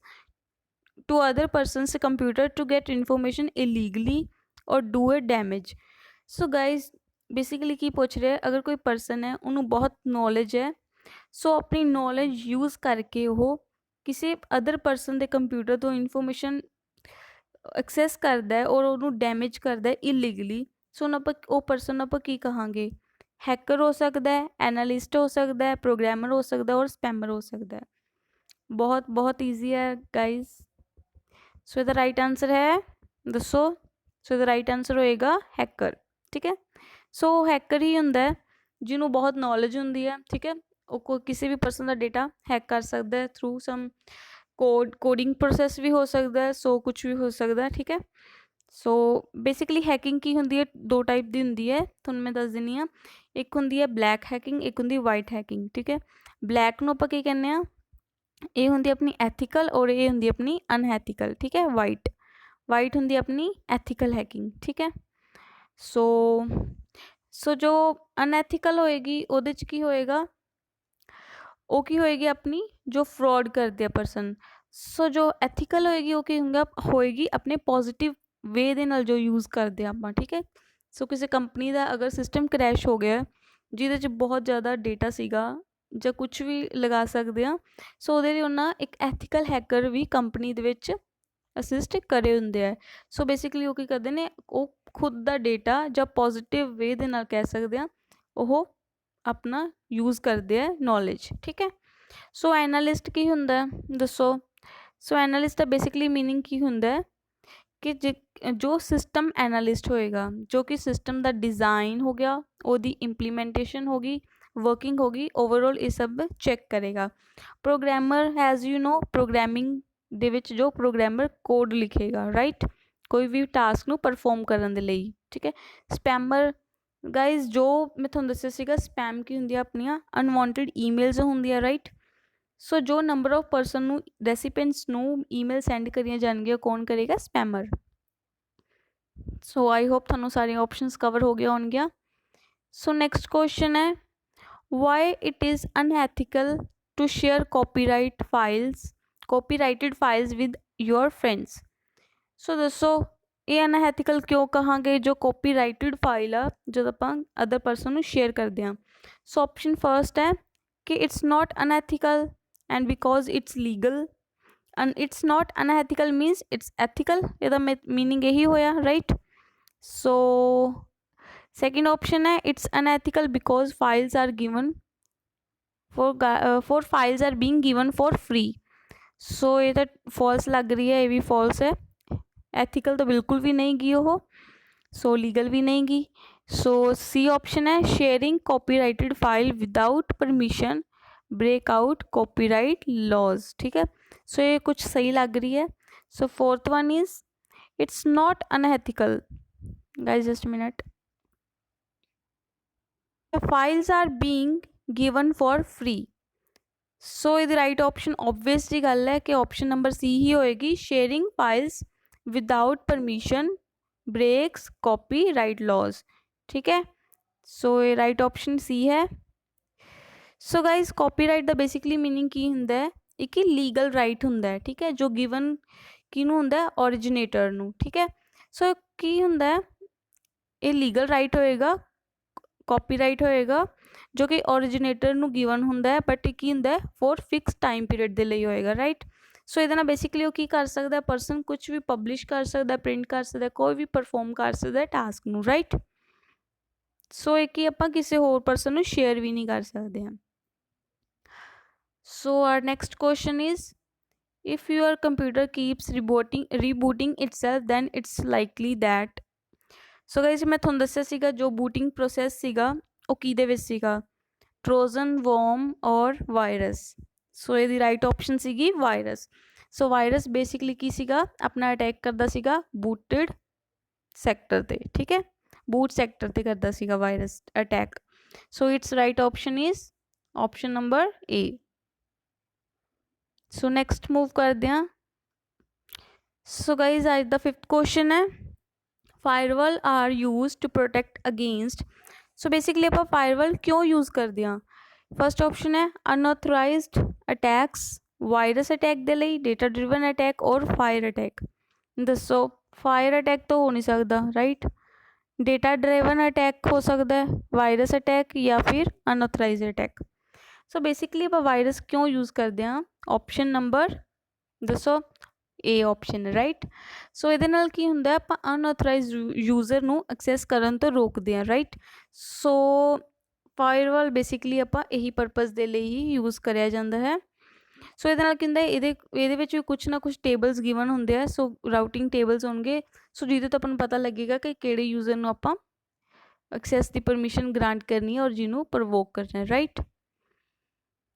to other person's computer to get information illegally or do it damage। so guys basically ਕੀ ਪੁੱਛ ਰਿਹਾ, ਅਗਰ ਕੋਈ ਪਰਸਨ ਹੈ ਉਹਨੂੰ ਬਹੁਤ ਨੌਲੇਜ ਹੈ, ਸੋ ਆਪਣੀ ਨੌਲੇਜ ਯੂਜ਼ ਕਰਕੇ ਉਹ ਕਿਸੇ ਅਦਰ ਪਰਸਨ ਦੇ ਕੰਪਿਊਟਰ ਤੋਂ ਇਨਫੋਰਮੇਸ਼ਨ ਐਕਸੈਸ ਕਰਦਾ ਹੈ ਔਰ ਉਹਨੂੰ ਡੈਮੇਜ ਕਰਦਾ ਹੈ ਇਲੀਗਲੀ। ਸੋ ਹੁਣ ਆਪਾਂ ਉਹ ਪਰਸਨ ਆਪਾਂ ਕੀ ਕਹਾਂਗੇ, हैकर हो सकता है, एनालिस्ट हो सकता है, प्रोग्रामर हो सकता है और स्पैमर हो सकता है। बहुत बहुत ईजी है गाइज। सो ਇਹਦਾ राइट आंसर है दसो। सो ਇਹਦਾ राइट आंसर होएगा हैकर, ठीक है। सो हैकर ही ਹੁੰਦਾ ਜਿਹਨੂੰ ਬਹੁਤ ਨੌਲੇਜ ਹੁੰਦੀ ਹੈ, ठीक है। ਉਹ ਕਿਸੇ ਵੀ ਪਰਸਨ ਦਾ ਡੇਟਾ हैक ਕਰ ਸਕਦਾ ਹੈ ਥਰੂ ਸਮ ਕੋਡਿੰਗ ਪ੍ਰੋਸੈਸ ਵੀ ਹੋ ਸਕਦਾ ਹੈ, ਸੋ ਕੁਛ ਵੀ ਹੋ ਸਕਦਾ, ठीक है। ਸੋ ਬੇਸਿਕਲੀ ਹੈਕਿੰਗ ਕੀ ਹੁੰਦੀ ਹੈ, ਦੋ ਟਾਈਪ ਦੀ ਹੁੰਦੀ ਹੈ, ਤੁਹਾਨੂੰ ਮੈਂ ਦੱਸ ਦਿੰਦੀ ਹਾਂ। ਇੱਕ ਹੁੰਦੀ ਹੈ ਬਲੈਕ ਹੈਕਿੰਗ, ਇੱਕ ਹੁੰਦੀ ਵਾਈਟ ਹੈਕਿੰਗ, ਠੀਕ ਹੈ। ਬਲੈਕ ਨੂੰ ਆਪਾਂ ਕੀ ਕਹਿੰਦੇ ਹਾਂ, ਇਹ ਹੁੰਦੀ ਆਪਣੀ ਐਥੀਕਲ ਔਰ ਇਹ ਹੁੰਦੀ ਆਪਣੀ ਅਨਐਥੀਕਲ, ਠੀਕ ਹੈ। ਵਾਈਟ ਹੁੰਦੀ ਆਪਣੀ ਐਥੀਕਲ ਹੈਕਿੰਗ, ਠੀਕ ਹੈ। ਸੋ ਜੋ ਅਨਐਥੀਕਲ ਹੋਏਗੀ ਉਹਦੇ 'ਚ ਕੀ ਹੋਏਗਾ, ਉਹ ਕੀ ਹੋਏਗੀ ਆਪਣੀ ਜੋ ਫਰੋਡ ਕਰਦੇ ਆ ਪਰਸਨ। ਸੋ ਜੋ ਐਥੀਕਲ ਹੋਏਗੀ ਉਹ ਕੀ ਹੋਏਗੀ ਆਪਣੇ ਪੋਜ਼ੀਟਿਵ ਵੇ ਦੇ ਨਾਲ ਜੋ ਯੂਜ਼ ਕਰਦੇ ਆਪਾਂ, ਠੀਕ ਹੈ। ਸੋ ਕਿਸੇ ਕੰਪਨੀ ਦਾ ਅਗਰ ਸਿਸਟਮ ਕਰੈਸ਼ ਹੋ ਗਿਆ ਜਿਹਦੇ 'ਚ ਬਹੁਤ ਜ਼ਿਆਦਾ ਡੇਟਾ ਸੀਗਾ ਜਾਂ ਕੁਛ ਵੀ ਲਗਾ ਸਕਦੇ ਹਾਂ, ਸੋ ਉਹਦੇ ਲਈ ਉਹਨਾਂ ਇੱਕ ਐਥੀਕਲ ਹੈਕਰ ਵੀ ਕੰਪਨੀ ਦੇ ਵਿੱਚ ਅਸਿਸਟ ਕਰੇ ਹੁੰਦੇ ਆ। ਸੋ ਬੇਸਿਕਲੀ ਉਹ ਕੀ ਕਰਦੇ ਨੇ, ਉਹ ਖੁਦ ਦਾ ਡੇਟਾ ਜਾਂ ਪੋਜ਼ੀਟਿਵ ਵੇ ਦੇ ਨਾਲ ਕਹਿ ਸਕਦੇ ਹਾਂ ਉਹ ਆਪਣਾ ਯੂਜ਼ ਕਰਦੇ ਆ ਨੌਲੇਜ, ਠੀਕ ਹੈ। ਸੋ ਐਨਾਲਿਸਟ ਕੀ ਹੁੰਦਾ ਦੱਸੋ। ਸੋ ਐਨਾਲਿਸਟ ਦਾ ਬੇਸਿਕਲੀ ਮੀਨਿੰਗ ਕੀ ਹੁੰਦਾ ਕਿ ਜੋ ਸਿਸਟਮ ਐਨਾਲਿਸਟ ਹੋਏਗਾ, ਜੋ ਕਿ ਸਿਸਟਮ ਦਾ ਡਿਜ਼ਾਈਨ ਹੋ ਗਿਆ, ਉਹਦੀ ਇੰਪਲੀਮੈਂਟੇਸ਼ਨ ਹੋ ਗਈ, ਵਰਕਿੰਗ ਹੋ ਗਈ, ਓਵਰਆਲ ਇਹ ਸਭ ਚੈੱਕ ਕਰੇਗਾ। Programmer has you know programming ਦੇ ਵਿੱਚ ਜੋ ਪ੍ਰੋਗਰਾਮਰ ਕੋਡ ਲਿਖੇਗਾ, ਰਾਈਟ, ਕੋਈ ਵੀ ਟਾਸਕ ਨੂੰ ਪਰਫੋਰਮ ਕਰਨ ਦੇ ਲਈ, ਠੀਕ ਹੈ। ਸਪੈਮਰ ਗਾਈਜ਼ ਜੋ ਮੈਂ ਤੁਹਾਨੂੰ ਦੱਸਿਆ ਸੀਗਾ, ਸਪੈਮ ਕੀ ਹੁੰਦੀ ਆ ਆਪਣੀਆਂ ਅਨਵਾਂਟਡ ਈਮੇਲਸ ਹੁੰਦੀਆਂ, ਰਾਈਟ। ਸੋ ਜੋ ਨੰਬਰ ਆਫ ਪਰਸਨ ਨੂੰ ਰੈਸੀਪੈਂਟਸ ਨੂੰ ਈਮੇਲ ਸੈਂਡ ਕਰੀਆਂ ਜਾਣਗੀਆਂ, ਕੌਣ ਕਰੇਗਾ, ਸਪੈਮਰ। ਸੋ ਆਈ ਹੋਪ ਤੁਹਾਨੂੰ ਸਾਰੀਆਂ ਆਪਸ਼ਨਸ ਕਵਰ ਹੋ ਗਈਆਂ ਹੋਣਗੀਆਂ। ਸੋ ਨੈਕਸਟ ਕੁਐਸਚਨ ਹੈ why it is unethical to share copyrighted files with your friends. So ਦੱਸੋ ਇਹ ਅਨਐਥੀਕਲ ਕਿਉਂ ਕਹਾਂਗੇ, ਜੋ ਕਾਪੀਰਾਈਟਡ ਫਾਈਲ ਆ ਜਦੋਂ ਆਪਾਂ ਅਦਰ ਪਰਸਨ ਨੂੰ ਸ਼ੇਅਰ ਕਰਦੇ ਹਾਂ। ਸੋ ਆਪਸ਼ਨ ਫਰਸਟ ਹੈ ਕਿ it's not unethical and because it's legal, and it's not unethical means it's ethical, ਇਹਦਾ meaning ਇਹੀ ਹੋਇਆ, right। so second option ਹੈ it's unethical because files are given for files are being given for free। so ਇਹ ਤਾਂ false ਲੱਗ ਰਹੀ ਹੈ, ਇਹ ਵੀ false ਹੈ। ethical ਤਾਂ ਬਿਲਕੁਲ ਵੀ ਨਹੀਂ ਗੀ ਉਹ, so legal ਵੀ ਨਹੀਂ ਗੀ। so C option ਹੈ sharing copyrighted file without permission break out copyright laws, ठीक है। सो ये कुछ सही लग रही है। So fourth one is it's not unethical. Guys just minute, files are being given for free. So ये राइट ऑप्शन ऑब्वियस जी गल है कि ऑप्शन नंबर सी ही होएगी, sharing files without permission breaks copyright laws, ठीक है। ਸੋ ਇਹ ਰਾਈਟ ਆਪਸ਼ਨ ਸੀ ਹੈ। ਸੋ ਗਾइज ਕਾਪੀਰਾਈਟ ਦਾ ਬੇਸਿਕਲੀ ਮੀਨਿੰਗ ਕੀ ਹੁੰਦਾ ਹੈ, ਇੱਕ ਹੀ ਲੀਗਲ ਰਾਈਟ ਹੁੰਦਾ ਹੈ, ਠੀਕ ਹੈ, ਜੋ ਗਿਵਨ ਕਿਹਨੂੰ ਹੁੰਦਾ ਹੈ, ਓਰੀਜਿਨੇਟਰ ਨੂੰ, ਠੀਕ ਹੈ। ਸੋ ਕੀ ਹੁੰਦਾ ਹੈ, ਇਹ ਲੀਗਲ ਰਾਈਟ ਹੋਏਗਾ, ਕਾਪੀਰਾਈਟ ਹੋਏਗਾ ਜੋ ਕਿ ਓਰੀਜਿਨੇਟਰ ਨੂੰ ਗਿਵਨ ਹੁੰਦਾ ਹੈ, ਬਟ ਕੀ ਹੁੰਦਾ ਹੈ, ਫੋਰ ਫਿਕਸ ਟਾਈਮ ਪੀਰੀਅਡ ਦੇ ਲਈ ਹੋਏਗਾ, ਰਾਈਟ। ਸੋ ਇਹਦੇ ਨਾਲ ਬੇਸਿਕਲੀ ਉਹ ਕੀ ਕਰ ਸਕਦਾ, ਪਰਸਨ ਕੁਝ ਵੀ ਪਬਲਿਸ਼ ਕਰ ਸਕਦਾ, ਪ੍ਰਿੰਟ ਕਰ ਸਕਦਾ, ਕੋਈ ਵੀ ਪਰਫੋਰਮ ਕਰ ਸਕਦਾ ਟਾਸਕ ਨੂੰ, ਰਾਈਟ। ਸੋ ਇਹ ਕਿ ਆਪਾਂ ਕਿਸੇ ਹੋਰ ਪਰਸਨ ਨੂੰ ਸ਼ੇਅਰ ਵੀ ਨਹੀਂ ਕਰ ਸਕਦੇ ਹਾਂ। So our next question is, if your computer keeps rebooting itself, then it's likely that, so guys मैं ਤੁਹਾਨੂੰ ਦੱਸਿਆ ਸੀਗਾ ਜੋ booting process ਸੀਗਾ ਉਹ ਕਿਹਦੇ ਵਿੱਚ ਸੀਗਾ, ट्रोजन वॉर्म और वायरस। सो ਇਹਦੀ ਰਾਈਟ ਆਪਸ਼ਨ ਸੀਗੀ ਵਾਇਰਸ। ਸੋ ਵਾਇਰਸ ਬੇਸਿਕਲੀ ਕੀ ਸੀਗਾ, ਆਪਣਾ ਅਟੈਕ ਕਰਦਾ ਸੀਗਾ ਬੂਟਡ ਸੈਕਟਰ ਤੇ, ਠੀਕ ਹੈ, ਬੂਟ ਸੈਕਟਰ ਤੇ ਕਰਦਾ ਸੀਗਾ virus attack. So it's right option is option number A. So next move करते हैं। सो गाइज आज द 5th क्वेश्चन है, firewall are use to protect against. So basically आप फायरवॉल क्यों यूज़ करते हैं। फर्स्ट ऑप्शन है अनऑथराइज्ड अटैक्स, वायरस अटैक के लिए, डेटा ड्रिवन अटैक और फायर अटैक। दसो फायर अटैक तो हो नहीं सकता, राइट। डेटा ड्रिवन अटैक हो सकता है, वायरस अटैक या फिर अनऑथराइज अटैक। सो बेसिकली आप वायरस क्यों यूज़ करते हैं, ऑप्शन नंबर दसो ए ऑप्शन, राइट। सो ये की होंगे आप अनऑथराइज यूजर नू एक्सैस करन तो रोकते हैं, राइट। सो फायरवॉल बेसिकली आप यही परपज़ के लिए ही यूज़ कराया जाता है। सो ये कुछ ना कुछ टेबल्स गिवन होंगे है, सो राउटिंग टेबल्स होंगे, सो जिदे तो अपन पता लगेगा कि किहड़े यूजर नू आपां एक्सैस की परमिशन ग्रांट करनी है और जिन्हों प्रवोक करना है, राइट।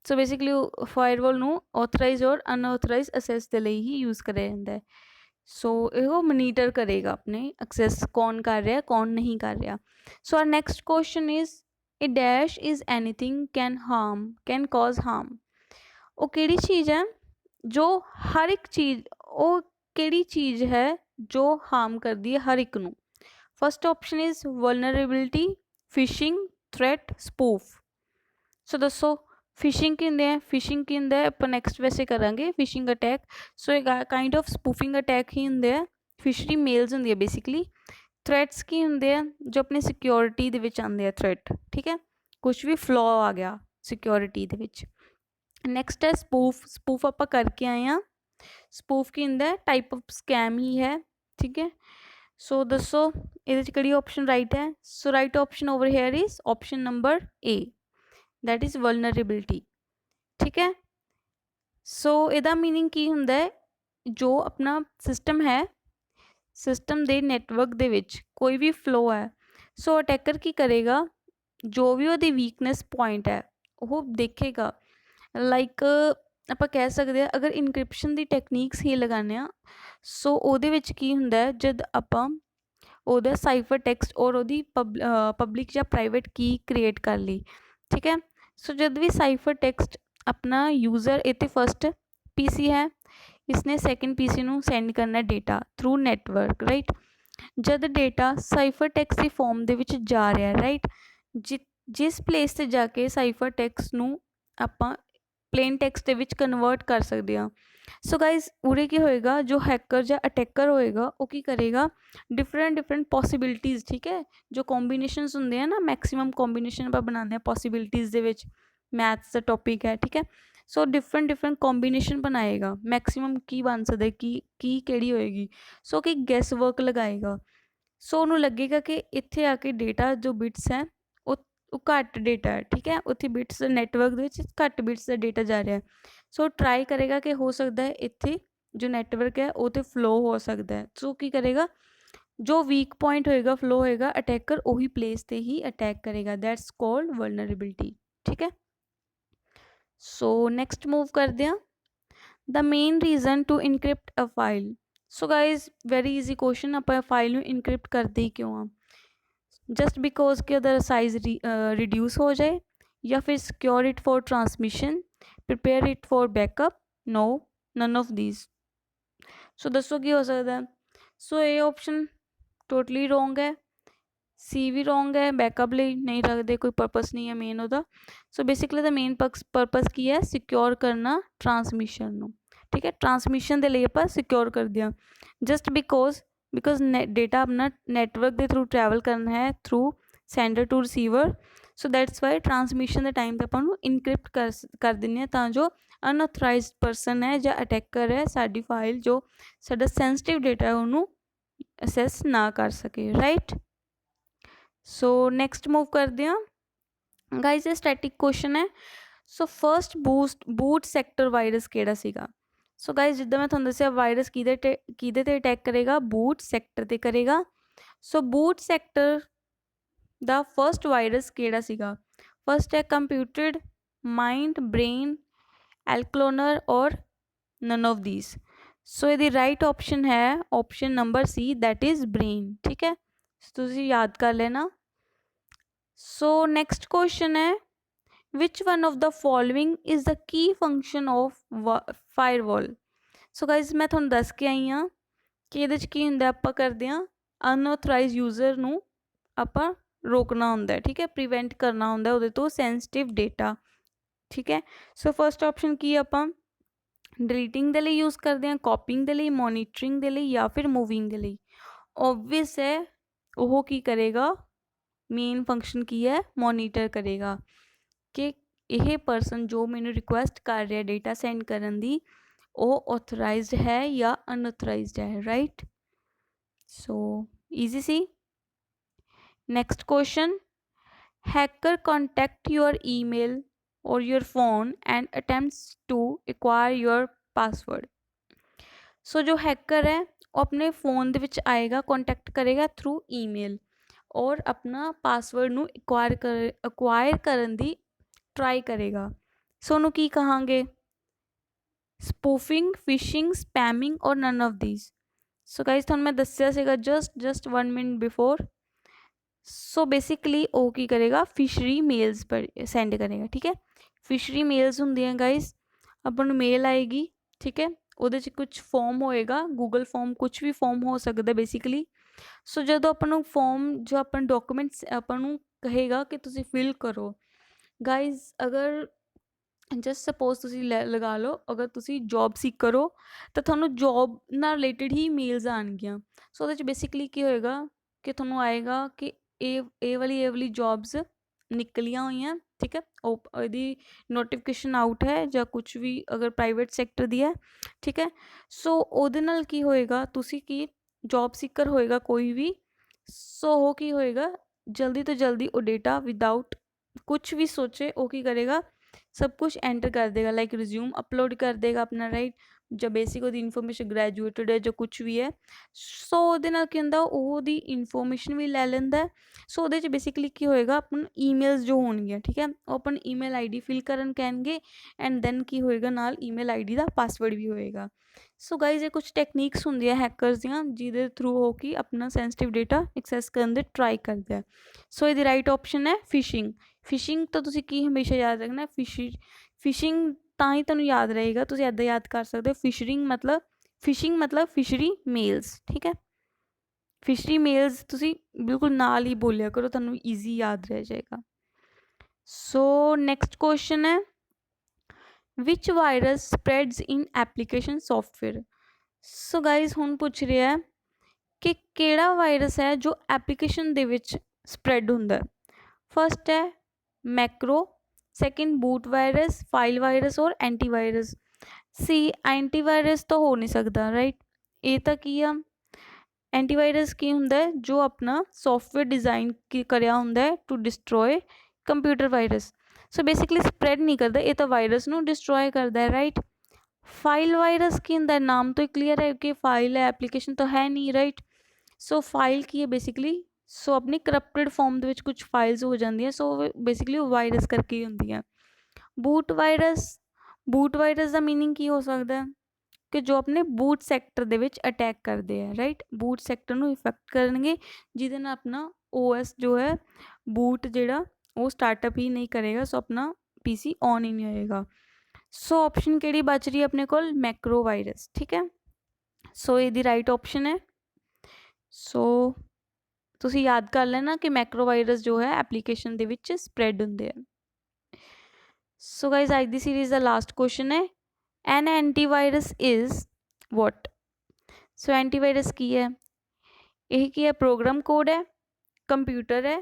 सो बेसिकली फायरवॉल नू ऑथराइज और अनऑथराइज एक्सैस के लिए ही यूज़ कराया जाता है। सो यो मनीटर करेगा अपने एक्सैस कौन कर रहा है कौन नहीं कर रहा। So our next question is, a dash is anything can cause harm. वो किहड़ी चीज़ है जो हर एक चीज़, वो किहड़ी चीज़ है जो हार्म करती है हर एक नू। First option is vulnerability, phishing, threat, spoof. So दसो फिशिंग की होंगे, फिशिंग की होंगे आप नैक्सट वैसे करेंगे फिशिंग अटैक। सो एक काइंड ऑफ स्पूफिंग अटैक ही होंगे, फिशरी मेल्स होंगे बेसिकली। थ्रैट्स की होंगे जो अपनी सिक्योरिटी दे विच आते हैं, थ्रैट, ठीक है, कुछ भी फ्लॉ आ गया सिक्योरिटी दे विच। नैक्सट है स्पूफ, स्पूफ आप करके आए हैं। स्पूफ की होंगे टाइप ऑफ स्कैम ही है, ठीक है। सो दसो ये किहड़ी ऑप्शन राइट है। So right option over here is option number A, that is vulnerability, ठीक है। सो इहदा मीनिंग की हुंदा है, जो अपना सिस्टम है, सिस्टम दे नैटवर्क दे विच कोई भी फ्लो है, सो अटैकर की करेगा, जो भी वो वीकनेस पॉइंट है वो देखेगा। लाइक आप कह सकते हैं अगर इनक्रिप्शन की टैक्नीक्स ही लगाने, सो ਉਹਦੇ ਵਿੱਚ ਕੀ ਹੁੰਦਾ ਹੈ, जब ਆਪਾਂ ਉਹਦਾ साइफर टैक्सट और ਉਹਦੀ पब्लिक या प्राइवेट की क्रिएट कर ली, ठीक है। सो जब भी साइफर टैक्सट अपना यूज़र इतने फर्स्ट पीसी है, इसने सैकेंड पीसी नू सेंड करना डेटा थ्रू नैटवर्क, राइट। जब डेटा साइफर टैक्सट की फॉर्म दे विच जा रहा है, राइट, जिस प्लेस से जाके साइफर टैक्सट नू आपां प्लेन टैक्सट दे विच कन्वर्ट कर सकते हैं। सो गाइज उरे की होएगा, जो हैकर या अटैकर होएगा वो की करेगा, डिफरेंट पॉसिबिलिटीज़, ठीक है, जो कॉम्बीनेशनस होंगे हैं ना, मैक्सीमम कॉम्बीनेशन आप बनाते हैं पॉसिबिलिटीज़ दे विच, मैथ्स का टॉपिक है, ठीक है। सो डिफरेंट कॉम्बीनेशन बनाएगा, मैक्सीमम की बन सकता है, की केड़ी होएगी। सो कि गैस वर्क लगाएगा। सो उन्होंने लगेगा कि इत्थे आके डेटा जो बिट्स है वो घट डेटा है, ठीक है, उत्थे बिट्स नैटवर्क घट बिट्स का डेटा जा रहा है। सो ट्राई करेगा कि हो सकता है इत्थे जो नैटवर्क है वो तो फ्लो हो सकता है। सो की करेगा, जो वीक पॉइंट होएगा फ्लो होएगा, अटैकर उही प्लेस ते ही अटैक करेगा, दैट्स कॉल्ड वल्नरेबिलिटी, ठीक है। सो नैक्सट मूव करते हैं, the main reason to encrypt a file. So guys very easy question, आप फाइल में इनक्रिप्ट करते ही क्यों हाँ, जस्ट बिकॉज कि अदर साइज रिड्यूस हो जाए, या फिर secure it for transmission, prepare it for backup, no, none of these. So दसो की हो सकता है। सो ये ऑप्शन टोटली रोंग है। सी भी रॉन्ग है, बैकअप ਲਈ नहीं रखते, कोई पर्पस नहीं है मेन ਉਹਦਾ। So basically the main purpose की है, सिक्योर करना ट्रांसमिशन ਨੂੰ, ठीक है। ट्रांसमिशन ਦੇ ਲਈ ਆਪਾਂ सिक्योर ਕਰਦੇ ਹਾਂ, जस्ट बिकॉज डेटा अपना नैटवर्क के थ्रू ट्रैवल करना है through sender to receiver. So that's why transmission के टाइम पर अपन इनक्रिप्ट कर दें तां जो अनऑथराइज्ड परसन है या अटैकर है साडी फाइल जो साडा सेंसिटिव डेटा है उन्होंने असैस ना कर सके, राइट। सो नैक्सट मूव करते हैं गाइज, ये स्टैटिक क्वेश्चन है। So first boot sector virus किहड़ा सीगा। सो गाइज जिद्दां मैं तुहानूं दस्सिया वायरस किहदे ते अटैक करेगा, बूट सैक्टर ते करेगा। सो बूट सैक्टर दा फर्स्ट वायरस किहड़ा सीगा। फर्स्ट है कंप्यूटर, माइंड, ब्रेन, एल्क्लोनर और नन ऑफ दीज। सो ये राइट ऑप्शन है option number C, that is brain, ठीक है। तुसीं याद कर लेना। सो नैक्सट क्वेश्चन है, which one of the following is the key function of firewall. So guys मैं तुहानूं दस के आई हाँ कि ये की हुंदा, आपां करदे हां अनऑथराइज यूजर नूं आपां रोकना हुंदा है, ठीक है, प्रिवेंट करना हुंदा उहदे तो सेंसिटिव डेटा, ठीक है। सो फर्स्ट ऑप्शन की आपां डिलीटिंग के लिए यूज़ करते हैं, कॉपिंग के लिए, मॉनीटरिंग के लिए या फिर मूविंग के लिए। ऑबवियस है वो की करेगा, मेन फंक्शन की है, मॉनीटर करेगा कि यह परसन जो मैनू रिक्वेस्ट कर रहा डेटा सेंड करन दी वो ऑथराइज्ड है या अनऑथराइज्ड है, right. So easy C. Next question, hacker contact your email or your phone and attempts to acquire your password। So जो हैकर है वो अपने फ़ोन दे विच आएगा, कॉन्टैक्ट करेगा थ्रू ईमेल और अपना पासवर्ड नू एक्वायर करन दी ट्राई करेगा। सो उन्होंने की कहांगे, स्पूफिंग, फिशिंग, स्पैमिंग और none of these. So guys तुहानूं मैं दस्सिया सीगा just 1 minute before. So basically वो की करेगा, फिशरी मेल्स पर सेंड करेगा, ठीक है। फिशरी मेल्स होंदियां गाइज, अपन मेल आएगी, ठीक है, वो कुछ फॉर्म होएगा, गूगल फॉर्म, कुछ भी फॉर्म हो सकता बेसिकली। सो जो अपन फॉर्म जो अपन डॉक्यूमेंट्स अपन कहेगा कि तुसी फिल करो गाइज, अगर जस्ट सपोज तुसी लगा लो अगर तुसी जॉब सीक करो तो थानू जॉब नाल रिलेटेड ही मेल्स आएगियाँ। सो वो बेसिकली की होएगा कि थानू आएगा कि ए वाली जॉब्स निकलियां हुई हैं, ठीक है, यदि नोटिफिकेशन आउट है या कुछ भी अगर प्राइवेट सैक्टर दी है, ठीक है। सो ਉਹਦੇ ਨਾਲ ਕੀ ਹੋਏਗਾ, ਤੁਸੀਂ ਕੀ जॉब सीकर होएगा कोई भी, सो हो की होएगा जल्दी तो जल्दी वो डेटा विदाउट कुछ भी सोचे वो की करेगा, सब कुछ एंटर कर देगा, लाइक रिज्यूम अपलोड कर देगा अपना, राइट, जो बेसिक वो इनफॉर्मेशन ग्रैजुएटेड है जो कुछ भी है। सो ਉਹਦੇ ਨਾਲ ਕੀ ਹੁੰਦਾ ਉਹਦੀ ਇਨਫੋਰਮੇਸ਼ਨ ਵੀ ਲੈ ਲੈਂਦਾ ਹੈ। ਸੋ ਉਹਦੇ 'ਚ ਬੇਸਿਕਲੀ ਕੀ ਹੋਏਗਾ, ਆਪਾਂ ਨੂੰ ਈਮੇਲਸ ਜੋ ਹੋਣਗੀਆਂ, ਠੀਕ ਹੈ, ਉਹ ਆਪਾਂ ਨੂੰ ਈਮੇਲ ਆਈਡੀ ਫਿਲ ਕਰਨ ਕਹਿਣਗੇ ਐਂਡ ਦੈਨ ਕੀ ਹੋਏਗਾ ਨਾਲ ਈਮੇਲ ਆਈਡੀ ਦਾ ਪਾਸਵਰਡ ਵੀ ਹੋਏਗਾ। ਸੋ ਗਾਈਜ਼ ਇਹ ਕੁਛ ਟੈਕਨੀਕਸ ਹੁੰਦੀਆਂ ਹੈਕਰਸ ਦੀਆਂ ਜਿਹਦੇ ਥਰੂ ਹੋ ਕੇ ਆਪਣਾ ਸੈਂਸਿਟਿਵ ਡੇਟਾ ਐਕਸੈਸ ਕਰਨ ਦੇ ਟਰਾਈ ਕਰਦੇ ਆ। ਸੋ ਇਹਦੀ ਰਾਈਟ ਆਪਸ਼ਨ ਹੈ ਫਿਸ਼ਿੰਗ। ਫਿਸ਼ਿੰਗ ਤਾਂ ਤੁਸੀਂ ਕੀ ਹਮੇਸ਼ਾ ਯਾਦ ਰੱਖਣਾ, ਫਿਸ਼ਿੰਗ ਤਾਂ ਹੀ ਤੁਹਾਨੂੰ याद रहेगा, ਤੁਸੀਂ ਇੱਦਾਂ याद कर सकते हो, फिशिंग मतलब फिशरी मेल्स, ठीक है। फिशरी मेल्स तुसी बिल्कुल नाल ही बोलिया करो, तुहानू ईजी याद रह जाएगा। सो नैक्सट क्वेश्चन है, विच वायरस स्प्रैड्स इन एप्लीकेशन सॉफ्टवेयर। सो गाइज हुण पूछ रहा है कि केड़ा वायरस है जो एप्लीकेशन दे विच स्प्रैड हुंदा है। फर्स्ट है macro, second boot virus, file virus और एंटीवायरस। सी एंटीवायरस तो हो नहीं सकता, राइट, ये तो की आ एंटीवायरस की हुंदा है जो अपना सॉफ्टवेयर डिज़ाइन करया हुंदा है to destroy computer virus. So basically spread नहीं करता, ये तो वायरस नू डिस्ट्रॉय करता है, राइट। फाइल वायरस की हुंदा है, नाम तो क्लीयर है कि फाइल है, एप्लीकेशन तो है नहीं, राइट। सो फाइल की है बेसिकली, सो अपनी करप्टेड फॉर्म दे विच कुछ फाइल्स हो जाती सो बेसिकली वायरस करके ही होंदी है। बूट वायरस का मीनिंग की हो सकता है कि जो अपने बूट सैक्टर दे विच अटैक करते हैं, राइट, बूट सैक्टर नू इफेक्ट करेंगे जिहदे नाल अपना OS जो है बूट जिहड़ा वो स्टार्टअप ही नहीं करेगा, सो अपना PC ऑन ही नहीं होएगा। सो ऑप्शन किहड़ी बच रही है अपने कोल, मैक्रो वायरस, ठीक है। सो ये राइट ऑप्शन है। सो ਤੁਸੀਂ ਯਾਦ ਕਰ ਲੈਣਾ ਕਿ ਮੈਕਰੋ ਵਾਇਰਸ ਜੋ ਹੈ ਐਪਲੀਕੇਸ਼ਨ ਦੇ ਵਿੱਚ ਸਪਰੈਡ ਹੁੰਦੇ ਆ। ਸੋ ਗਾਇਜ਼ ਅੱਜ ਦੀ ਸੀਰੀਜ਼ ਦਾ ਲਾਸਟ ਕੁਐਸਚਨ ਹੈ an antivirus is what. So antivirus ਕੀ ਹੈ? ਇਹ ਕੀ ਹੈ? ਪ੍ਰੋਗਰਾਮ ਕੋਡ ਹੈ, ਕੰਪਿਊਟਰ ਹੈ,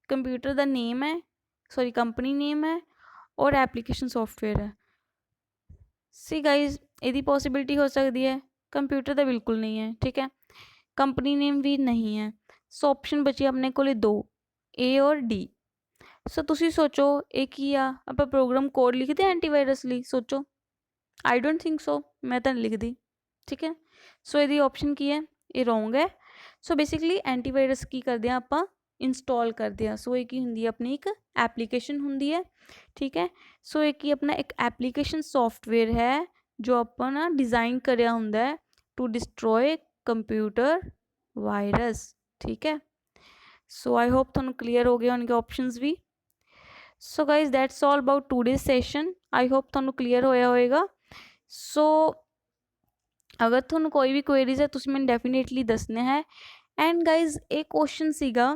ਕੰਪਿਊਟਰ ਦਾ ਨੇਮ ਹੈ, ਸੌਰੀ ਕੰਪਨੀ ਨੇਮ ਹੈ, ਔਰ ਐਪਲੀਕੇਸ਼ਨ ਸੌਫਟਵੇਅਰ ਹੈ। ਸੀ ਗਾਈਜ਼ ਇਹਦੀ ਪੋਸੀਬਿਲਿਟੀ ਹੋ ਸਕਦੀ ਹੈ, ਕੰਪਿਊਟਰ ਤਾਂ ਬਿਲਕੁਲ ਨਹੀਂ ਹੈ, ਠੀਕ ਹੈ, ਕੰਪਨੀ ਨੇਮ ਵੀ ਨਹੀਂ ਹੈ। ਸੋ ਆਪਸ਼ਨ ਬਚੀ ਆਪਣੇ ਕੋਲ ਦੋ, ਏ ਔਰ ਡੀ। ਸੋ ਤੁਸੀਂ ਸੋਚੋ ਇਹ ਕੀ ਆ? ਆਪਾਂ ਪ੍ਰੋਗਰਾਮ ਕੋਡ ਲਿਖਦੇ ਐਂਟੀਵਾਇਰਸ ਲਈ? ਸੋਚੋ, ਆਈ ਡੋਂਟ ਥਿੰਕ ਸੋ, ਮੈਂ ਤਾਂ ਨਹੀਂ ਲਿਖਦੀ, ਠੀਕ ਹੈ। ਸੋ ਇਹਦੀ ਆਪਸ਼ਨ ਕੀ ਹੈ? ਇਹ ਰੋਂਗ ਹੈ। ਸੋ ਬੇਸਿਕਲੀ ਐਂਟੀਵਾਇਰਸ ਕੀ ਕਰਦੇ ਆ ਆਪਾਂ? ਇੰਸਟਾਲ ਕਰਦੇ ਆ। ਸੋ ਇਹ ਕੀ ਹੁੰਦੀ ਹੈ? ਆਪਣੀ ਇੱਕ ਐਪਲੀਕੇਸ਼ਨ ਹੁੰਦੀ ਹੈ, ਠੀਕ ਹੈ। ਸੋ ਇਹ ਕੀ ਆਪਣਾ ਇੱਕ ਐਪਲੀਕੇਸ਼ਨ ਸੌਫਟਵੇਅਰ ਹੈ ਜੋ ਆਪਾਂ ਨਾ ਡਿਜ਼ਾਈਨ ਕਰਿਆ ਹੁੰਦਾ ਹੈ ਟੂ ਡਿਸਟਰੋਏ ਕੰਪਿਊਟਰ ਵਾਇਰਸ, ਠੀਕ ਹੈ। ਸੋ ਆਈ ਹੋਪ ਤੁਹਾਨੂੰ ਕਲੀਅਰ ਹੋ ਗਏ ਹੋਣਗੇ ਆਪਸ਼ਨਸ ਵੀ। So guys that's all about today's session. I hope ਤੁਹਾਨੂੰ ਕਲੀਅਰ ਹੋਇਆ ਹੋਏਗਾ। ਸੋ ਅਗਰ ਤੁਹਾਨੂੰ ਕੋਈ ਵੀ ਕੁਐਰੀਜ਼ ਹੈ ਤੁਸੀਂ ਮੈਨੂੰ ਡੈਫੀਨੇਟਲੀ ਦੱਸਣਾ ਹੈ। ਐਂਡ ਗਾਈਜ਼ ਇਹ ਕੁਐਸਚਨ ਸੀਗਾ